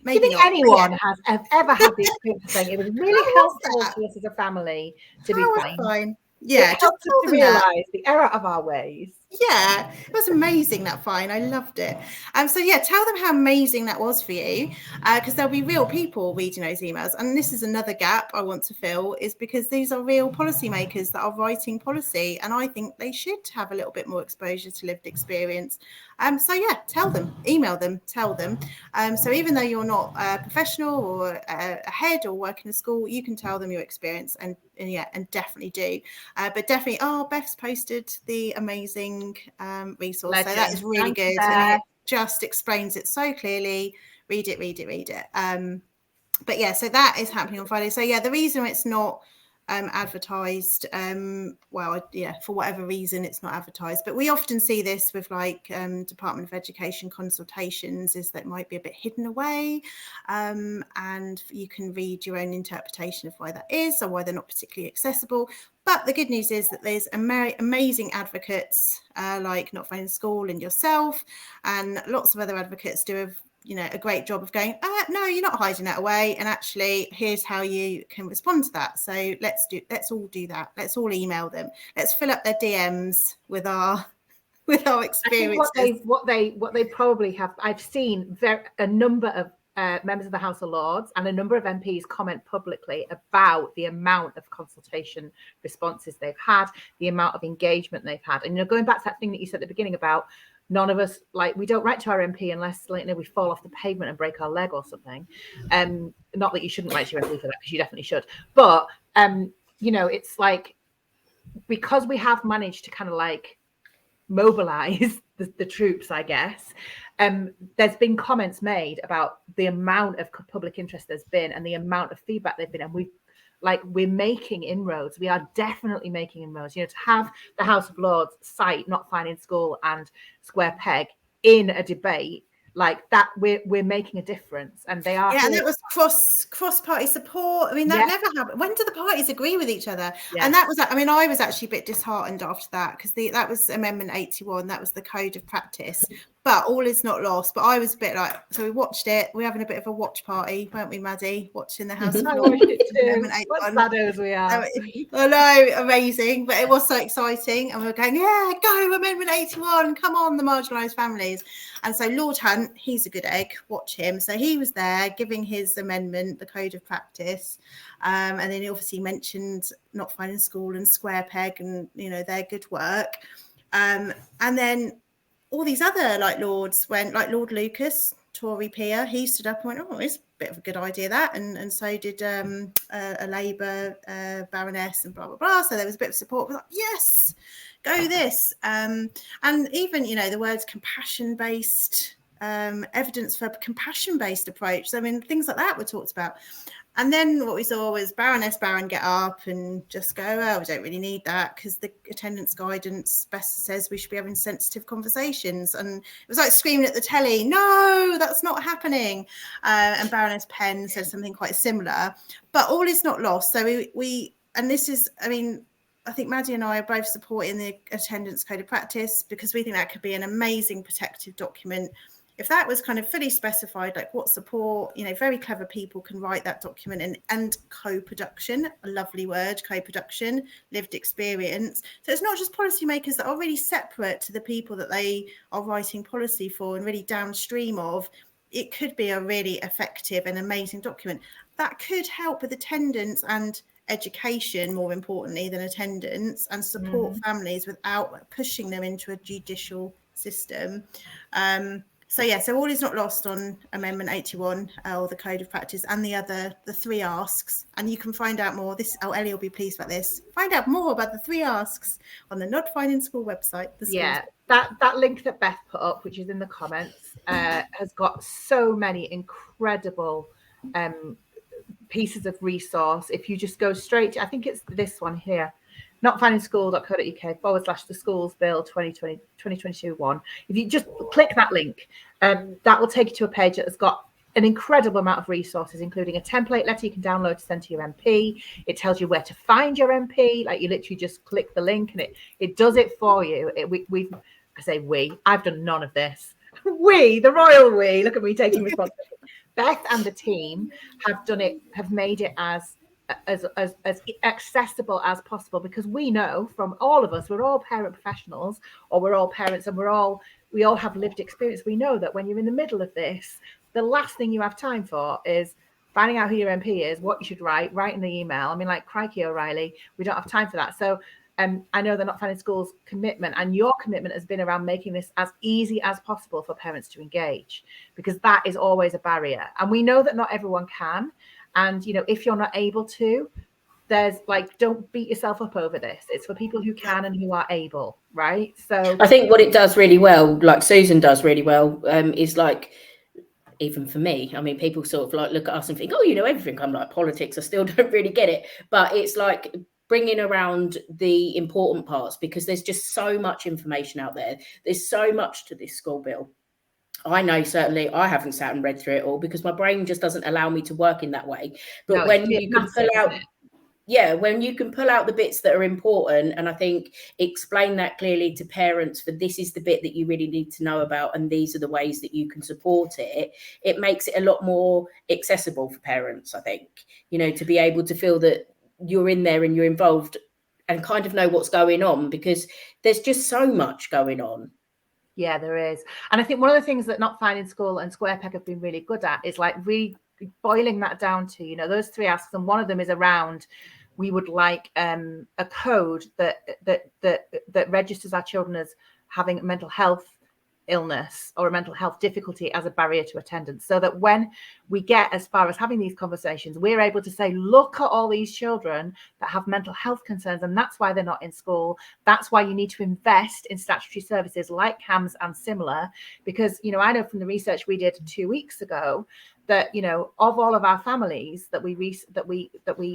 maybe do you think not. anyone has ever had the experience of saying it was really helpful to us as a family to be fine? Yeah, it helped us to realise the error of our ways. Yeah, it was amazing, that fine. I loved it. So yeah, tell them how amazing that was for you, because there'll be real people reading those emails. And this is another gap I want to fill, is because these are real policymakers that are writing policy, and I think they should have a little bit more exposure to lived experience. So yeah, tell them, email them, tell them. So even though you're not a professional or a head or work in a school, you can tell them your experience, and definitely do. But definitely, Beth's posted the amazing resource. Legend. So that is really good. And it just explains it so clearly. Read it. But yeah, so that is happening on Friday. So yeah, the reason it's not advertised, for whatever reason it's not advertised, but we often see this with like Department of Education consultations, is that it might be a bit hidden away, and you can read your own interpretation of why that is, or why they're not particularly accessible. But the good news is that there's amazing advocates like Not Finding School and yourself, and lots of other advocates do a great job of going, no, you're not hiding that away, and actually here's how you can respond to that. So let's all do that. Let's all email them. Let's fill up their DMs with our experiences. I think what they probably have, I've seen a number of members of the House of Lords and a number of MPs comment publicly about the amount of consultation responses they've had, the amount of engagement they've had. And going back to that thing that you said at the beginning about none of us, like, we don't write to our MP unless, like, we fall off the pavement and break our leg or something. Not that you shouldn't write to your MP for that, because you definitely should. But it's like, because we have managed to kind of like mobilize the troops, I guess. There's been comments made about the amount of public interest there's been and the amount of feedback they've been, and we're making inroads. We are definitely making inroads. To have the House of Lords cite Not Finding School and Square Peg in a debate like that, we're making a difference, and they are. Yeah, and it was cross party support. I mean, that never happened. When do the parties agree with each other? Yeah. And that was, I mean, I was actually a bit disheartened after that, because that was Amendment 81. That was the code of practice. But all is not lost. But I was a bit like, so we watched it. We're having a bit of a watch party, weren't we, Maddie? Watching the House of Lords. What saddos we are. I know, amazing. But it was so exciting. And we were going, yeah, go, Amendment 81. Come on, the marginalised families. And so Lord Hunt, he's a good egg. Watch him. So he was there giving his amendment, the code of practice. And then he obviously mentioned Not Finding School and Square Peg and, their good work. And then all these other lords went, like Lord Lucas, Tory peer, he stood up and went, it's a bit of a good idea, that. And so did a Labour baroness and blah, blah, blah. So there was a bit of support. We're like, yes, go this. And even, the words compassion-based, evidence for compassion-based approach. So, I mean, things like that were talked about. And then what we saw was Baron get up and just go, we don't really need that, because the attendance guidance best says we should be having sensitive conversations. And it was like screaming at the telly, no, that's not happening. And Baroness Penn said something quite similar. But all is not lost. So we and this is, I mean, I think Maddie and I are both supporting the attendance code of practice, because we think that could be an amazing protective document. If that was kind of fully specified, like what support, very clever people can write that document, and co-production, a lovely word, co-production, lived experience. So it's not just policymakers that are really separate to the people that they are writing policy for and really downstream of. It could be a really effective and amazing document that could help with attendance and education, more importantly than attendance, and support families without pushing them into a judicial system. So all is not lost on Amendment 81, or the Code of Practice, and the three asks. And you can find out more. Ellie will be pleased about this. Find out more about the three asks on the Not Finding School website. That link that Beth put up, which is in the comments, has got so many incredible pieces of resource. If you just go straight to, I think it's this one here, notfindingschool.co.uk/the schools bill 2022-1. If you just click that link, that will take you to a page that has got an incredible amount of resources, including a template letter you can download to send to your MP. It tells you where to find your MP. Like, you literally just click the link and it does it for you. I've done none of this. The royal we, look at me taking responsibility. Beth and the team have made it as accessible as possible, because we know from all of us, we're all parent professionals, or we're all parents, and we all have lived experience. We know that when you're in the middle of this, the last thing you have time for is finding out who your MP is, what you should write in the email. I mean, like, crikey, O'Reilly, we don't have time for that. So I know they're Not Finding Schools commitment, and your commitment has been around making this as easy as possible for parents to engage, because that is always a barrier. And we know that not everyone can. And, if you're not able to, there's don't beat yourself up over this. It's for people who can and who are able, right? So I think what it does really well, like Susan does really well, is like, even for me, I mean, people sort of like look at us and think, oh, you know everything. I'm like, politics, I still don't really get it. But it's like bringing around the important parts, because there's just so much information out there. There's so much to this school bill. I know certainly I haven't sat and read through it all, because my brain just doesn't allow me to work in that way. But when you can pull out, when you can pull out the bits that are important, and I think explain that clearly to parents, for this is the bit that you really need to know about, and these are the ways that you can support it, it makes it a lot more accessible for parents, I think, to be able to feel that you're in there and you're involved and kind of know what's going on, because there's just so much going on. Yeah, there is. And I think one of the things that Not Finding School and Square Peg have been really good at is like really boiling that down to, those three asks. And one of them is around, we would like a code that registers our children as having mental health illness or a mental health difficulty as a barrier to attendance, so that when we get as far as having these conversations, we're able to say, look at all these children that have mental health concerns, and that's why they're not in school. That's why you need to invest in statutory services like CAMS and similar, because I know from the research we did 2 weeks ago that of all of our families that we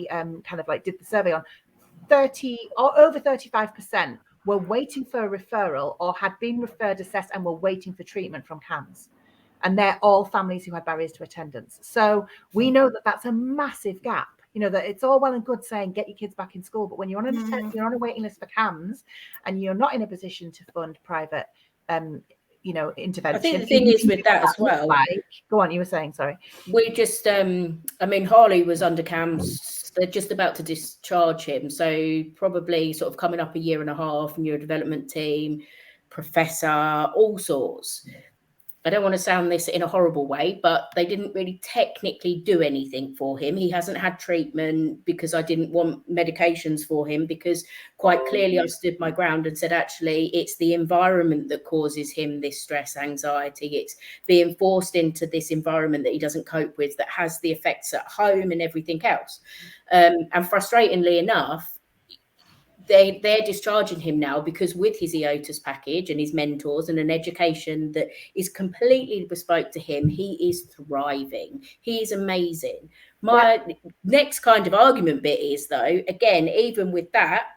kind of like did the survey on, 30 or over 35% were waiting for a referral or had been referred, assessed, and were waiting for treatment from CAMS. And they're all families who had barriers to attendance. So we know that that's a massive gap. That it's all well and good saying get your kids back in school, but when you're on a waiting list for CAMS and you're not in a position to fund private intervention. I think the thing is with that as well. Go on, you were saying, sorry. We just, Harley was under CAMS. They're just about to discharge him. So probably sort of coming up a year and a half, neurodevelopment team, professor, all sorts. I don't want to sound this in a horrible way, but they didn't really technically do anything for him. He hasn't had treatment because I didn't want medications for him, because quite clearly I stood my ground and said, actually, it's the environment that causes him this stress, anxiety. It's being forced into this environment that he doesn't cope with, that has the effects at home and everything else. And frustratingly enough, they're discharging him now, because with his EOTAS package and his mentors and an education that is completely bespoke to him, he is thriving. He is amazing. My next kind of argument bit is, though, again, even with that,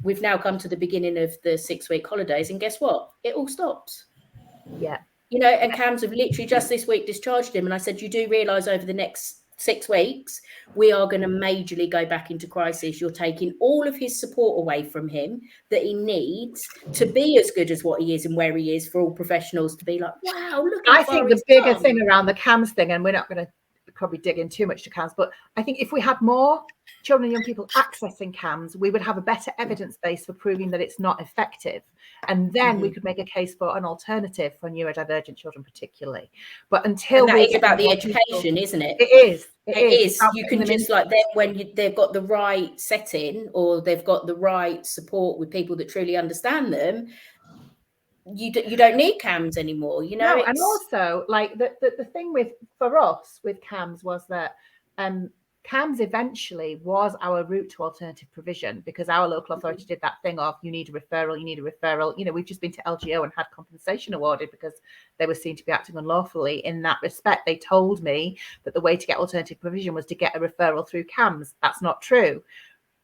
we've now come to the beginning of the 6-week holidays, and guess what? It all stops. Yeah. And CAMS have literally just this week discharged him. And I said, you do realise over the next 6 weeks, we are going to majorly go back into crisis. You're taking all of his support away from him that he needs to be as good as what he is and where he is, for all professionals to be like, wow, look how far he's come. I think the bigger thing around the CAMS thing, and we're not going to probably dig in too much to CAMS, but I think if we had more children and young people accessing CAMS, we would have a better evidence base for proving that it's not effective. And then we could make a case for an alternative for neurodivergent children particularly. But until that is about the education, isn't it? It is. It is. You can just like them when they've got the right setting, or they've got the right support with people that truly understand them. You don't need CAMS anymore, No, and also like the thing for us with CAMS was that CAMS eventually was our route to alternative provision, because our local authority did that thing of you need a referral. We've just been to LGO and had compensation awarded because they were seen to be acting unlawfully in that respect. They told me that the way to get alternative provision was to get a referral through CAMS. That's not true.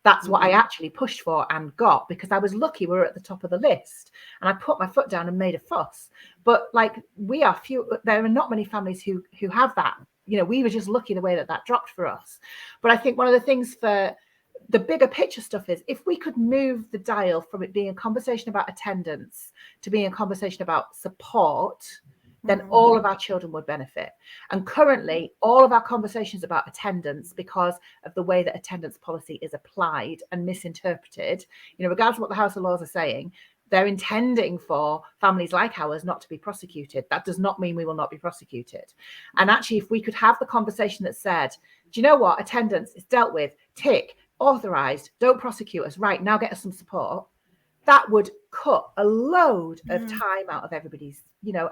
That's what I actually pushed for and got, because I was lucky we were at the top of the list, and I put my foot down and made a fuss. But like there are not many families who have that. We were just lucky the way that dropped for us. But I think one of the things for the bigger picture stuff is, if we could move the dial from it being a conversation about attendance to being a conversation about support, then all of our children would benefit. And currently, all of our conversations about attendance, because of the way that attendance policy is applied and misinterpreted, regardless of what the House of Lords are saying, they're intending for families like ours not to be prosecuted. That does not mean we will not be prosecuted. And actually, if we could have the conversation that said, do you know what? Attendance is dealt with, tick, authorised, don't prosecute us, right, now get us some support. That would cut a load of time out of everybody's,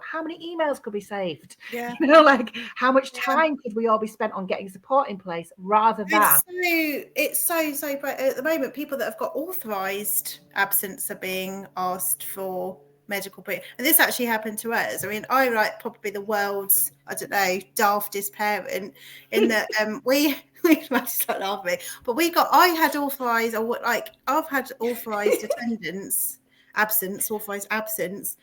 how many emails could be saved? Yeah. Like how much time could we all be spent on getting support in place rather than. It's so bright. At the moment, people that have got authorised absence are being asked for medical break. And this actually happened to us. I mean, I like probably the world's, I don't know, daftest parent in that we might start laughing, but I've had authorised attendance authorised absence.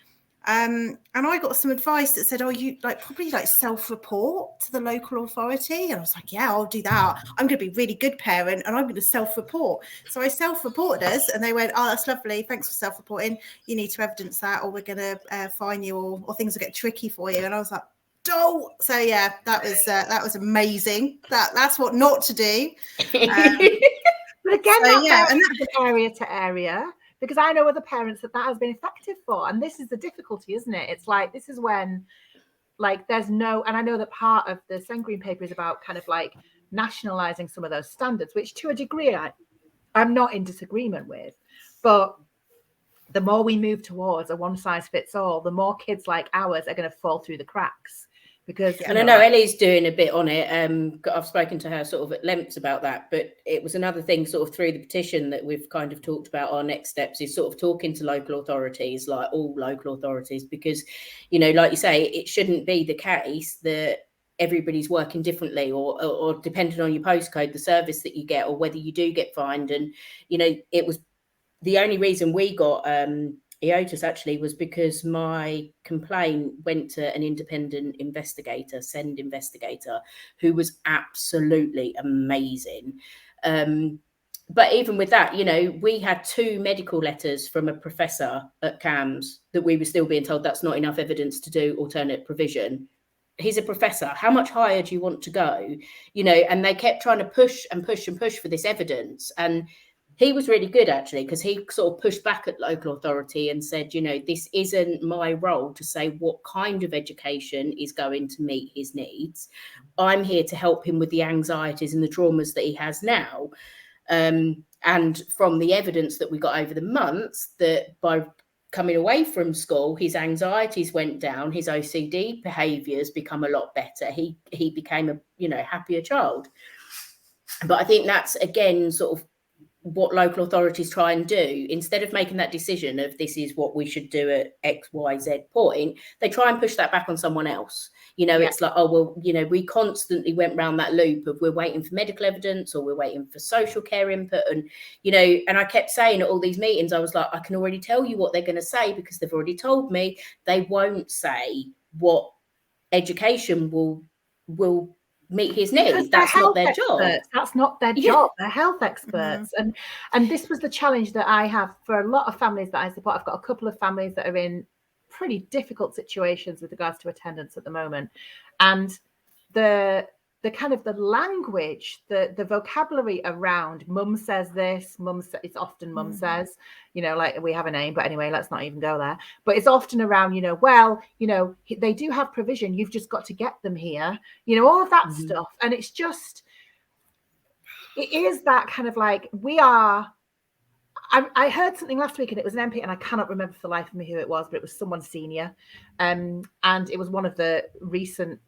And I got some advice that said, you probably self-report to the local authority. And I was like, yeah, I'll do that. I'm going to be a really good parent and I'm going to self-report. So I self-reported us and they went, oh, that's lovely. Thanks for self-reporting. You need to evidence that or we're going to fine you or things will get tricky for you. And I was like, oh, so yeah, that was amazing. That's what not to do. But again, that's area to area. Because I know other parents that has been effective for. And this is the difficulty, isn't it? It's like, this is when, there's no, and I know that part of the Sengreen paper is about kind of nationalising some of those standards, which to a degree I'm not in disagreement with. But the more we move towards a one size fits all, the more kids like ours are going to fall through the cracks. And I know Ellie's doing a bit on it. I've spoken to her sort of at length about that, but it was another thing sort of through the petition that we've kind of talked about. Our next steps is sort of talking to local authorities, like all local authorities, because, like you say, it shouldn't be the case that everybody's working differently or depending on your postcode, the service that you get or whether you do get fined. And, it was the only reason we got EOTAS actually was because my complaint went to an independent investigator, SEND investigator, who was absolutely amazing. But even with that, we had 2 medical letters from a professor at CAMS that we were still being told that's not enough evidence to do alternate provision. He's a professor. How much higher do you want to go? And they kept trying to push and push and push for this evidence. And he was really good, actually, because he sort of pushed back at local authority and said, this isn't my role to say what kind of education is going to meet his needs. I'm here to help him with the anxieties and the traumas that he has now. And from the evidence that we got over the months, that by coming away from school, his anxieties went down, his OCD behaviours become a lot better. He became a happier child. But I think that's, again, sort of what local authorities try and do. Instead of making that decision of this is what we should do at X, Y, Z point, they try and push that back on someone else. It's like, oh, well, we constantly went round that loop of we're waiting for medical evidence or we're waiting for social care input. And, and I kept saying at all these meetings, I was like, I can already tell you what they're going to say because they've already told me. They won't say what education will meet his needs. That's not their job. That's not their job. They're health experts. And this was the challenge that I have for a lot of families that I support. I've got a couple of families that are in pretty difficult situations with regards to attendance at the moment. And the kind of the language, the vocabulary around mum says this, it's often mum says, we have a name, but anyway, let's not even go there. But it's often around, they do have provision. You've just got to get them here, all of that stuff. And it's just, it is that kind of I heard something last week and it was an MP and I cannot remember for the life of me who it was, but it was someone senior. And it was one of the recent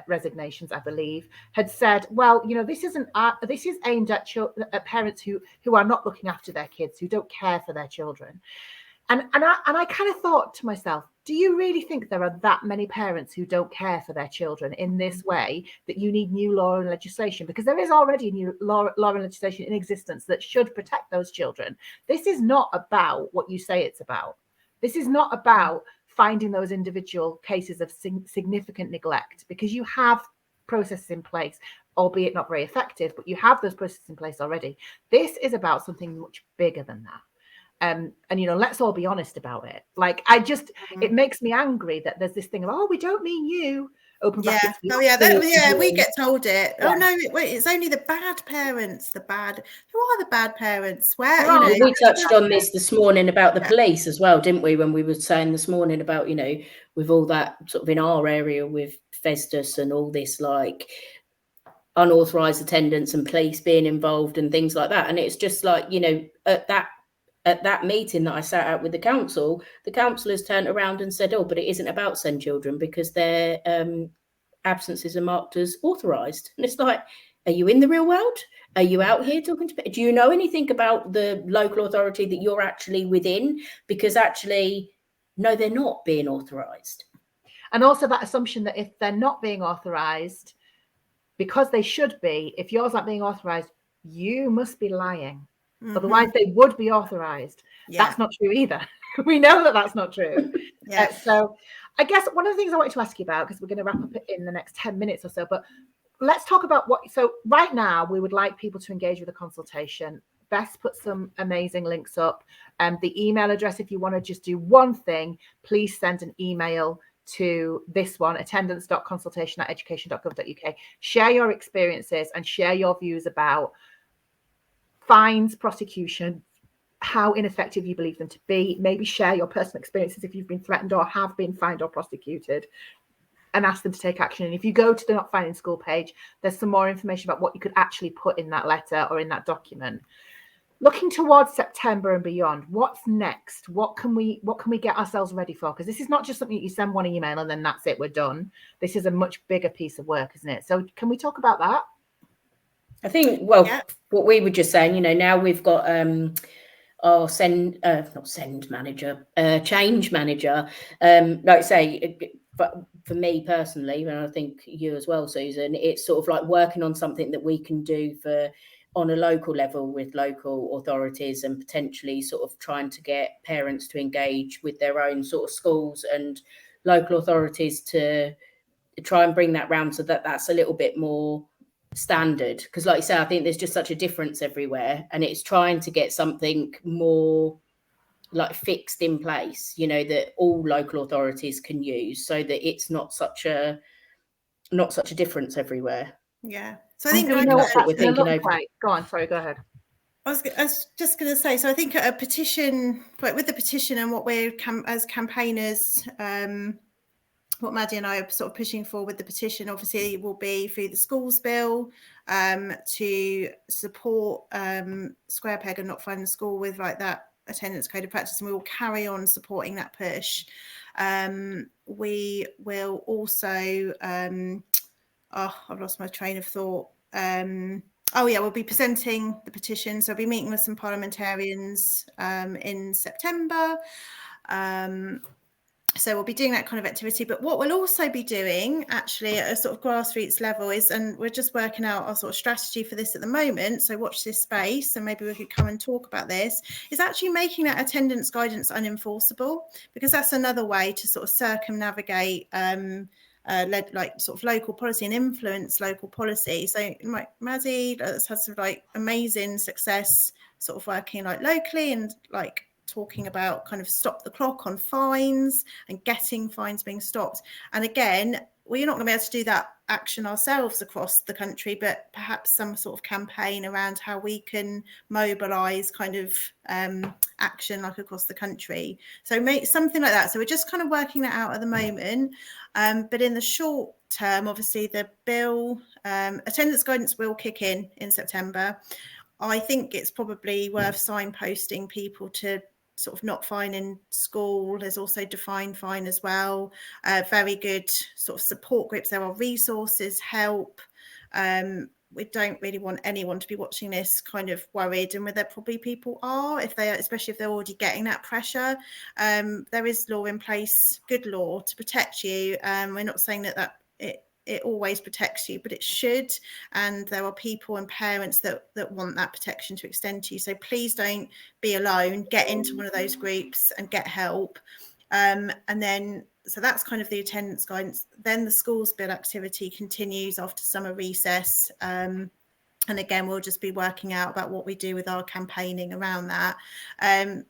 resignations, I believe, had said, well, this is aimed at parents who are not looking after their kids, who don't care for their children. And I kind of thought to myself, do you really think there are that many parents who don't care for their children in this way that you need new law and legislation? Because there is already new law and legislation in existence that should protect those children. This is not about what you say it's about. This is not about finding those individual cases of significant neglect, because you have processes in place, albeit not very effective, but you have those processes in place already. This is about something much bigger than that. And let's all be honest about it. Like, it makes me angry that there's this thing of, oh, we don't mean you. Open brackets. Oh yeah, we get told it. Yeah. Oh no, wait, it's only the bad parents. Who are the bad parents? Where we touched on this morning about the police as well, didn't we? When we were saying this morning about with all that sort of in our area with Festus and all this like unauthorised attendance and police being involved and things like that, and it's just like at that meeting that I sat out with the councillors turned around and said, oh, but it isn't about send children because their absences are marked as authorised. And it's like, are you in the real world? Are you out here talking to? Do you know anything about the local authority that you're actually within? Because actually, no, they're not being authorised. And also that assumption that if they're not being authorised, because they should be, if yours aren't being authorised, you must be lying. Mm-hmm. Otherwise, they would be authorised. Yeah. That's not true either. We know that that's not true. Yeah. So I guess one of the things I wanted to ask you about, because we're going to wrap up in the next 10 minutes or so, but let's talk about so right now, we would like people to engage with a consultation. Beth put some amazing links up. The email address, if you want to just do one thing, please send an email to this one, attendance.consultation@education.gov.uk. Share your experiences and share your views about fines, prosecution, how ineffective you believe them to be. Maybe share your personal experiences if you've been threatened or have been fined or prosecuted, and ask them to take action. And if you go to the Not Fine in School page, there's some more information about what you could actually put in that letter or in that document. Looking towards September and beyond, what's next? What can we get ourselves ready for? Because this is not just something that you send one email and then that's it, we're done. This is a much bigger piece of work, isn't it? So can we talk about that? I think, what we were just saying, now we've got our change manager, like I say, but for me personally, and I think you as well, Susan, it's sort of like working on something that we can do on a local level with local authorities, and potentially sort of trying to get parents to engage with their own sort of schools and local authorities to try and bring that round so that that's a little bit more standard. Because like you say, I think there's just such a difference everywhere, and it's trying to get something more like fixed in place, that all local authorities can use, so that it's not such a difference everywhere. Yeah. So I think we know what that's going to look like. Go on, sorry, go ahead. I was just going to say, so I think a petition, with the petition and what we're as campaigners, what Maddie and I are sort of pushing for with the petition, obviously, will be through the schools bill to support Square Peg and Not Fine in School with like that attendance code of practice, and we will carry on supporting that push. We will also, I've lost my train of thought. We'll be presenting the petition. So I'll be meeting with some parliamentarians in September. So we'll be doing that kind of activity. But what we'll also be doing actually at a sort of grassroots level is, and we're just working out our sort of strategy for this at the moment, so watch this space and maybe we could come and talk about this, is actually making that attendance guidance unenforceable, because that's another way to sort of circumnavigate like sort of local policy and influence local policy. So Maddie has had some like amazing success sort of working like locally and like talking about kind of stop the clock on fines and getting fines being stopped. And again, we're not going to be able to do that action ourselves across the country, but perhaps some sort of campaign around how we can mobilise kind of action like across the country. So make something like that. So we're just kind of working that out at the moment. But in the short term, obviously the bill, attendance guidance will kick in September. I think it's probably worth signposting people to sort of Not Fine in School. There's also Define Fine as well. Very good sort of support groups. There are resources, help. We don't really want anyone to be watching this kind of worried, and there probably people are, especially if they're already getting that pressure. There is law in place, good law to protect you. We're not saying that it always protects you, but it should. And there are people and parents that want that protection to extend to you. So please don't be alone. Get into one of those groups and get help. And then, so that's kind of the attendance guidance. Then the schools bill activity continues after summer recess. And again, we'll just be working out about what we do with our campaigning around that.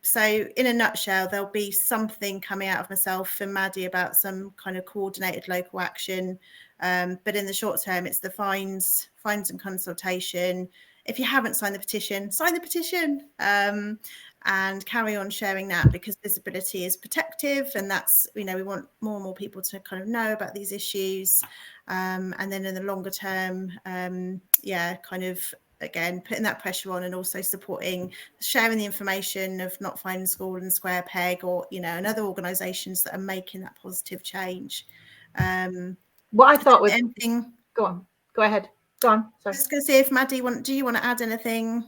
So in a nutshell, there'll be something coming out of myself and Maddie about some kind of coordinated local action. But in the short term, it's the fines and consultation. If you haven't signed the petition, sign the petition, and carry on sharing that, because visibility is protective. And that's, we want more and more people to kind of know about these issues. And then in the longer term, kind of, again, putting that pressure on and also supporting, sharing the information of Not Finding School and Square Peg, or, and other organisations that are making that positive change. What I thought was, anything. Go ahead. Go on. Sorry. I was going to see if Maddie, do you want to add anything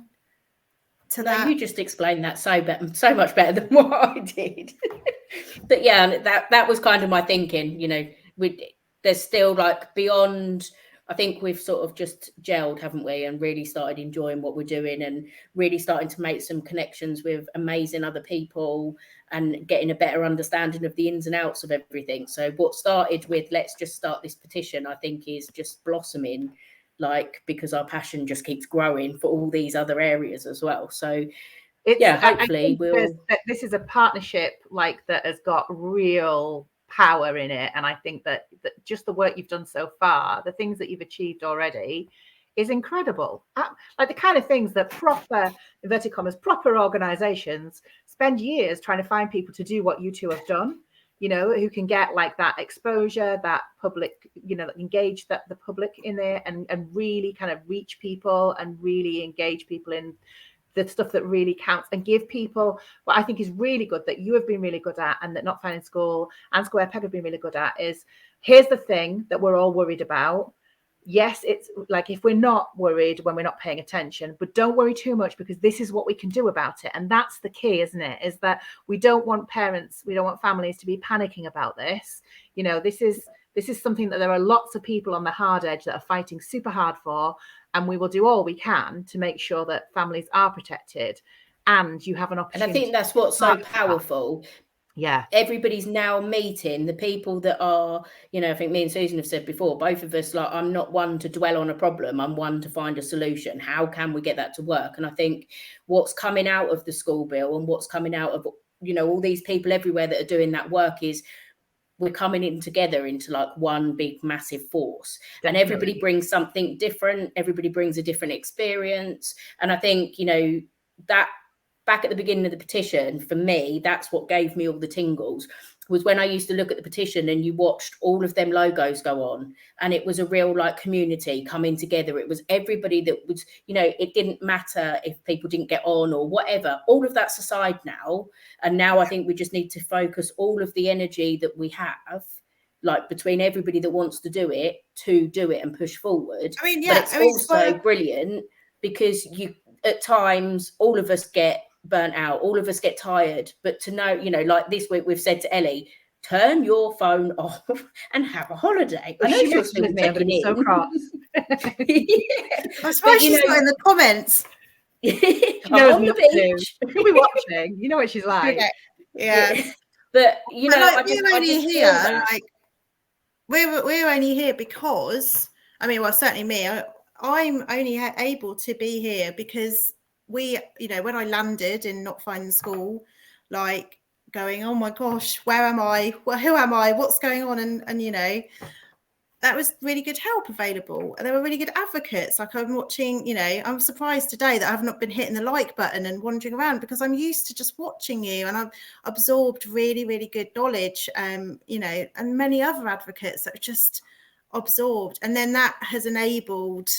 to that? You just explained that so much better than what I did. But yeah, that was kind of my thinking. There's still like beyond. I think we've sort of just gelled, haven't we, and really started enjoying what we're doing and really starting to make some connections with amazing other people and getting a better understanding of the ins and outs of everything. So what started with let's just start this petition, I think, is just blossoming, because our passion just keeps growing for all these other areas as well. So hopefully this is a partnership that has got real power in it, and I think that just the work you've done so far, the things that you've achieved already, is incredible. Like the kind of things that proper, inverted commas, proper organizations spend years trying to find people to do what you two have done, who can get that exposure, that public, engage the public in there, and really kind of reach people and really engage people in the stuff that really counts, and give people what I think is really good, that you have been really good at, and that Not Finding School and Square Peg have been really good at, is here's the thing that we're all worried about. Yes, it's if we're not worried when we're not paying attention, but don't worry too much, because this is what we can do about it. And that's the key, isn't it? Is that we don't want families to be panicking about this. This is something that there are lots of people on the hard edge that are fighting super hard for. And we will do all we can to make sure that families are protected, and you have an opportunity. And I think that's what's so powerful. Yeah. Everybody's now meeting the people that are, I think me and Susan have said before, both of us, I'm not one to dwell on a problem. I'm one to find a solution. How can we get that to work? And I think what's coming out of the school bill and what's coming out of, all these people everywhere that are doing that work is, we're coming in together into one big massive force. Definitely. And everybody brings something different. Everybody brings a different experience. And I think, that back at the beginning of the petition, for me, that's what gave me all the tingles, was when I used to look at the petition and you watched all of them logos go on, and it was a real community coming together. It was everybody that was, it didn't matter if people didn't get on or whatever. All of that's aside now. And now I think we just need to focus all of the energy that we have, between everybody that wants to do it and push forward. I mean, yeah, but it's also brilliant, because at times all of us get burnt out, all of us get tired, but to know, this week we've said to Ellie, turn your phone off and have a holiday. I know she'll still be checking in. So cross. I'm surprised she's not in the comments. I'm on the beach. She'll be watching. You know what she's like. Okay. Yeah. But we're only here. We're only here because, certainly me, I'm only able to be here because we, when I landed in Not Finding School, going, oh my gosh, where am I? Well, who am I? What's going on? And that was really good help available. And there were really good advocates. I'm watching, I'm surprised today that I've not been hitting the like button and wandering around, because I'm used to just watching you, and I've absorbed really, really good knowledge, and many other advocates that are just absorbed. And then that has enabled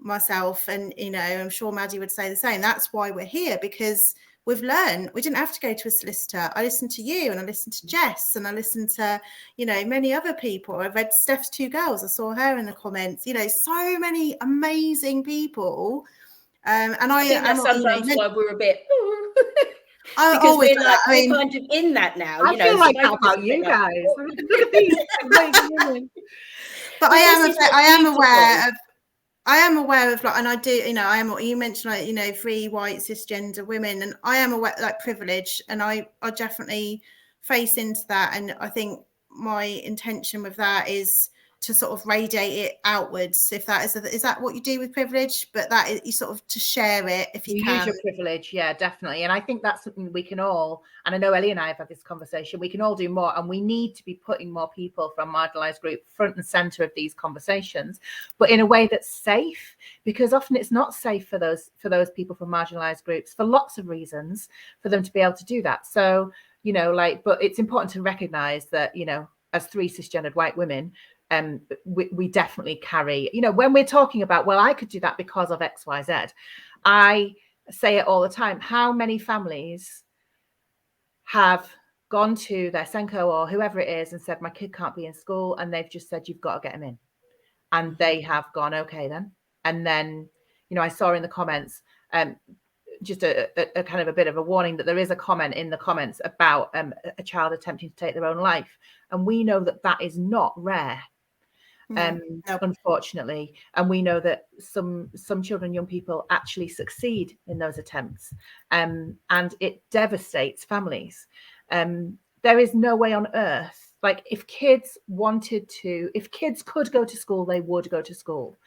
myself, and I'm sure Maddie would say the same. That's why we're here, because we've learned. We didn't have to go to a solicitor. I listened to you, and I listened to Jess, and I listened to many other people. I read Steph's Two Girls. I saw her in the comments. So many amazing people. And I think that's sometimes why we're a bit. I because always we're we're kind of in that now. I feel like that about you guys. Look at these amazing women. But I am aware of. And I do, I am, you mentioned, free white cisgender women, and I am aware, privilege, and I definitely face into that. And I think my intention with that is to sort of radiate it outwards, if that is that what you do with privilege? But that is, you sort of to share it if you can. Use your privilege, yeah, definitely. And I think that's something we can all, and I know Ellie and I have had this conversation, we can all do more, and we need to be putting more people from marginalised groups front and centre of these conversations, but in a way that's safe, because often it's not safe for those people from marginalised groups for lots of reasons for them to be able to do that. So, you know, like, but it's important to recognise that, you know, as 3 cisgendered white women, we definitely carry, you know, when we're talking about, well, I could do that because of X, Y, Z. I say it all the time. How many families have gone to their Senko or whoever it is and said, my kid can't be in school, and they've just said, you've got to get him in, and they have gone, okay then. And then, you know, I saw in the comments just a kind of a bit of a warning that there is a comment in the comments about a child attempting to take their own life, and we know that that is not rare. Unfortunately, and we know that some children, young people actually succeed in those attempts, and it devastates families. There is no way on earth, like, if kids could go to school, they would go to school.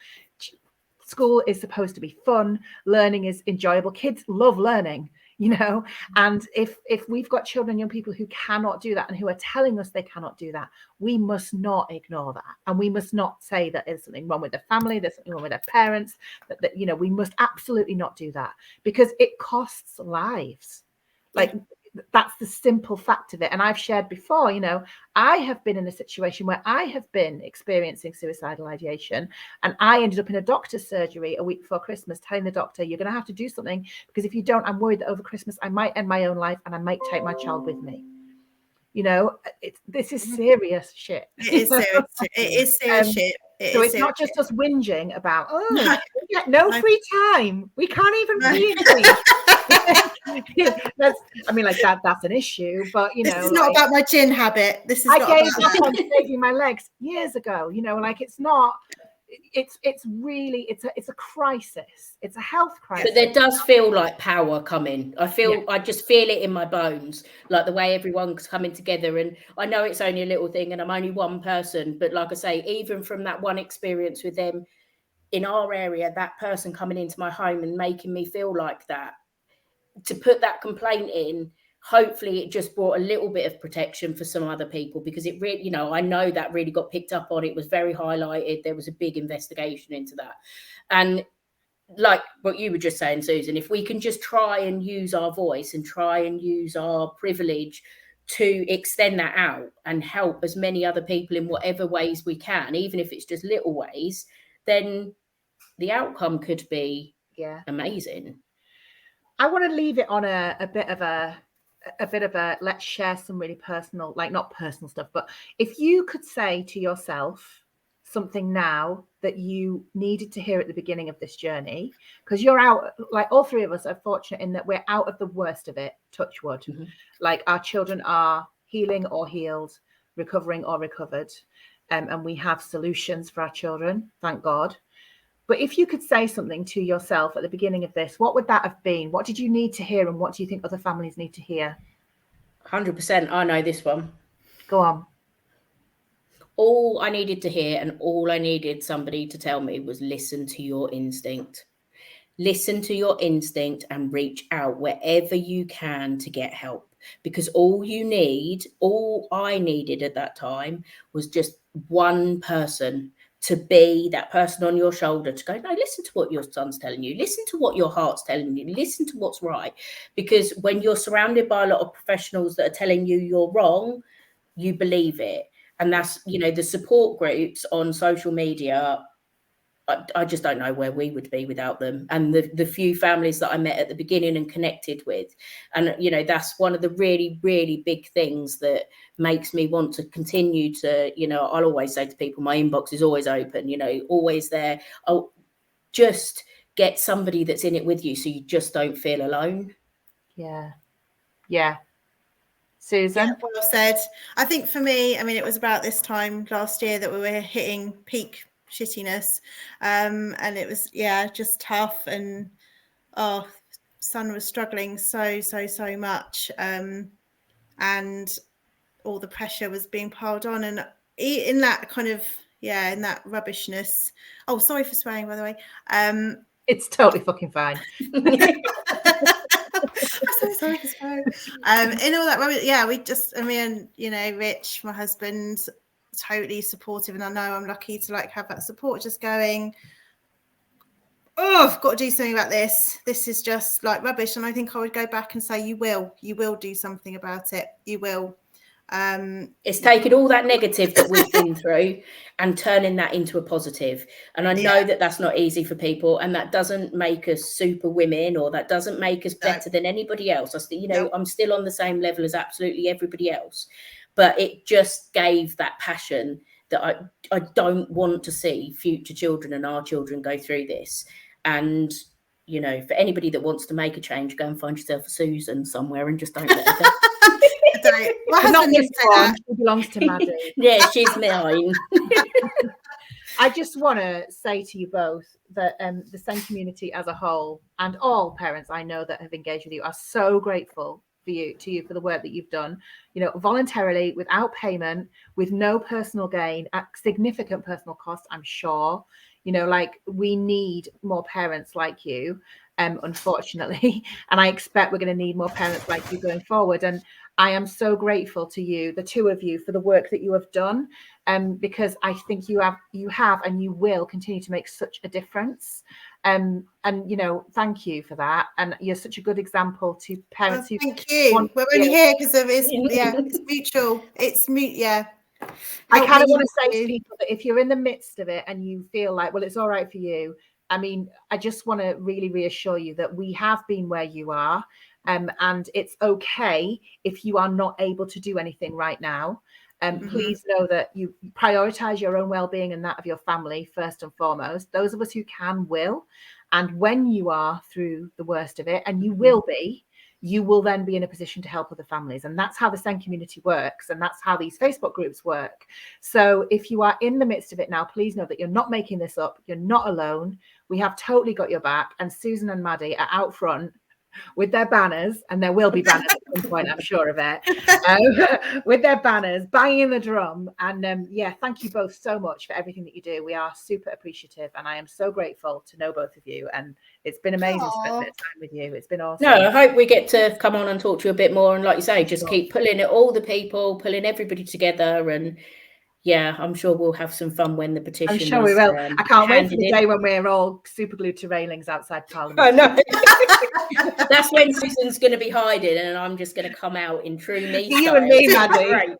School is supposed to be fun, learning is enjoyable, kids love learning, you know, and if we've got children, young people who cannot do that and who are telling us they cannot do that, we must not ignore that, and we must not say that there's something wrong with the family, there's something wrong with their parents, that you know, we must absolutely not do that, because it costs lives. Like, that's the simple fact of it. And I've shared before, you know, I have been in a situation where I have been experiencing suicidal ideation, and I ended up in a doctor's surgery a week before Christmas telling the doctor, you're going to have to do something, because if you don't, I'm worried that over Christmas I might end my own life and I might take my child with me. You know, this is serious shit. It is serious. It is serious shit. It's not just us whinging about, we get no free time, we can't even be anything. That's an issue, but you know, this is not about my gin habit. This is I gave up on saving my legs years ago, you know, like, it's not, it's really, it's a crisis, it's a health crisis. But there does feel like power coming. I just feel it in my bones, like the way everyone's coming together. And I know it's only a little thing and I'm only one person, but like I say, even from that one experience with them in our area, that person coming into my home and making me feel like that, to put that complaint in, hopefully it just brought a little bit of protection for some other people, because it really, you know, I know that really got picked up on. It was very highlighted. There was a big investigation into that. And like what you were just saying, Susan, if we can just try and use our voice and try and use our privilege to extend that out and help as many other people in whatever ways we can, even if it's just little ways, then the outcome could be amazing. I want to leave it on a bit of a let's share some really personal, like, not personal stuff, but if you could say to yourself something now that you needed to hear at the beginning of this journey, because you're out, like, all 3 of us are fortunate in that we're out of the worst of it, touch wood. Like, our children are healing or healed, recovering or recovered, and we have solutions for our children, thank God. But if you could say something to yourself at the beginning of this, what would that have been? What did you need to hear, and what do you think other families need to hear? 100%. I know this one. Go on. All I needed to hear and all I needed somebody to tell me was listen to your instinct. Listen to your instinct and reach out wherever you can to get help. Because all I needed at that time was just one person to be that person on your shoulder to go, no, listen to what your son's telling you. Listen to what your heart's telling you. Listen to what's right. Because when you're surrounded by a lot of professionals that are telling you you're wrong, you believe it. And that's, you know, the support groups on social media, I just don't know where we would be without them. And the few families that I met at the beginning and connected with. And, you know, that's one of the really, really big things that makes me want to continue to, you know, I'll always say to people, my inbox is always open, you know, always there. I'll just get somebody that's in it with you so you just don't feel alone. Yeah. Susan? Yeah, well said. I think for me, I mean, it was about this time last year that we were hitting peak shittiness, and it was just tough, and son was struggling so much, and all the pressure was being piled on, and in that kind of in that rubbishness. Oh, sorry for swearing, by the way. It's totally fucking fine. I'm so sorry for swearing. In all that rubbish, we just, Rich, my husband, totally supportive, and I know I'm lucky to like have that support, just going, oh, I've got to do something about this. This is just like rubbish. And I think I would go back and say, you will do something about it. You will. It's taken all that negative that we've been through and turning that into a positive. And I know that that's not easy for people, and that doesn't make us super women, or that doesn't make us better than anybody else. I'm still on the same level as absolutely everybody else, but it just gave that passion that I don't want to see future children and our children go through this. And, for anybody that wants to make a change, go and find yourself a Susan somewhere and just don't let her go. Not this one. She belongs to Maddie. Yeah, she's mine. I just want to say to you both that the SEND community as a whole, and all parents I know that have engaged with you, are so grateful to you for the work that you've done, voluntarily, without payment, with no personal gain, at significant personal cost, I'm sure. We need more parents like you, unfortunately, and I expect we're going to need more parents like you going forward. And I am so grateful to you, the two of you, for the work that you have done, because I think you have and you will continue to make such a difference. And thank you for that. And you're such a good example to parents. Thank you. We're only here because of it's mutual. It's I kind of want to say to people that if you're in the midst of it and you feel like, well, it's all right for you, I just want to really reassure you that we have been where you are, and it's okay if you are not able to do anything right now. Please know that you prioritize your own well-being and that of your family first and foremost. Those of us who can will, and when you are through the worst of it, and you will be, you will then be in a position to help other families. And that's how the SEND community works. And that's how these Facebook groups work. So if you are in the midst of it now, please know that you're not making this up. You're not alone. We have totally got your back. And Susan and Maddie are out front with their banners, and there will be banners at some point, I'm sure of it, with their banners, banging the drum. And thank you both so much for everything that you do. We are super appreciative, and I am so grateful to know both of you. And it's been amazing spending a bit of time with you. It's been awesome. No, I hope we get to come on and talk to you a bit more. And like you say, just keep pulling all the people, pulling everybody together. And I'm sure we'll have some fun when the petition I'm sure we will. I can't wait for the day when we're all super glued to railings outside Parliament. I know. That's when Susan's going to be hiding, and I'm just going to come out in true me style. You and me, Maddie.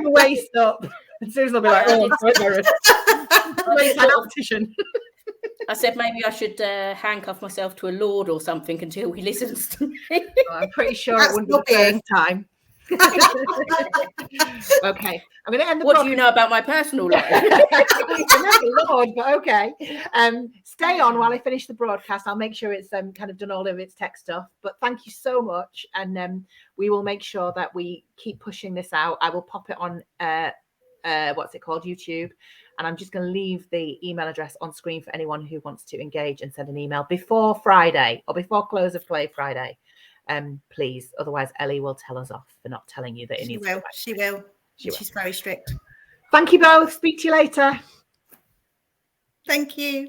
Waist up. And Susan will be like, petition. I said maybe I should handcuff myself to a lord or something until he listens to me. I'm pretty sure it wouldn't be the first time. Okay, I'm going to end the. What do you know about my personal life? Lord, but okay. Stay on while I finish the broadcast. I'll make sure it's kind of done all of its tech stuff. But thank you so much, and we will make sure that we keep pushing this out. I will pop it on what's it called, YouTube, and I'm just going to leave the email address on screen for anyone who wants to engage and send an email before Friday or before close of play Friday. Please, otherwise Ellie will tell us off for not telling you that it needs to. She will. She's very strict. Thank you both. Speak to you later. Thank you.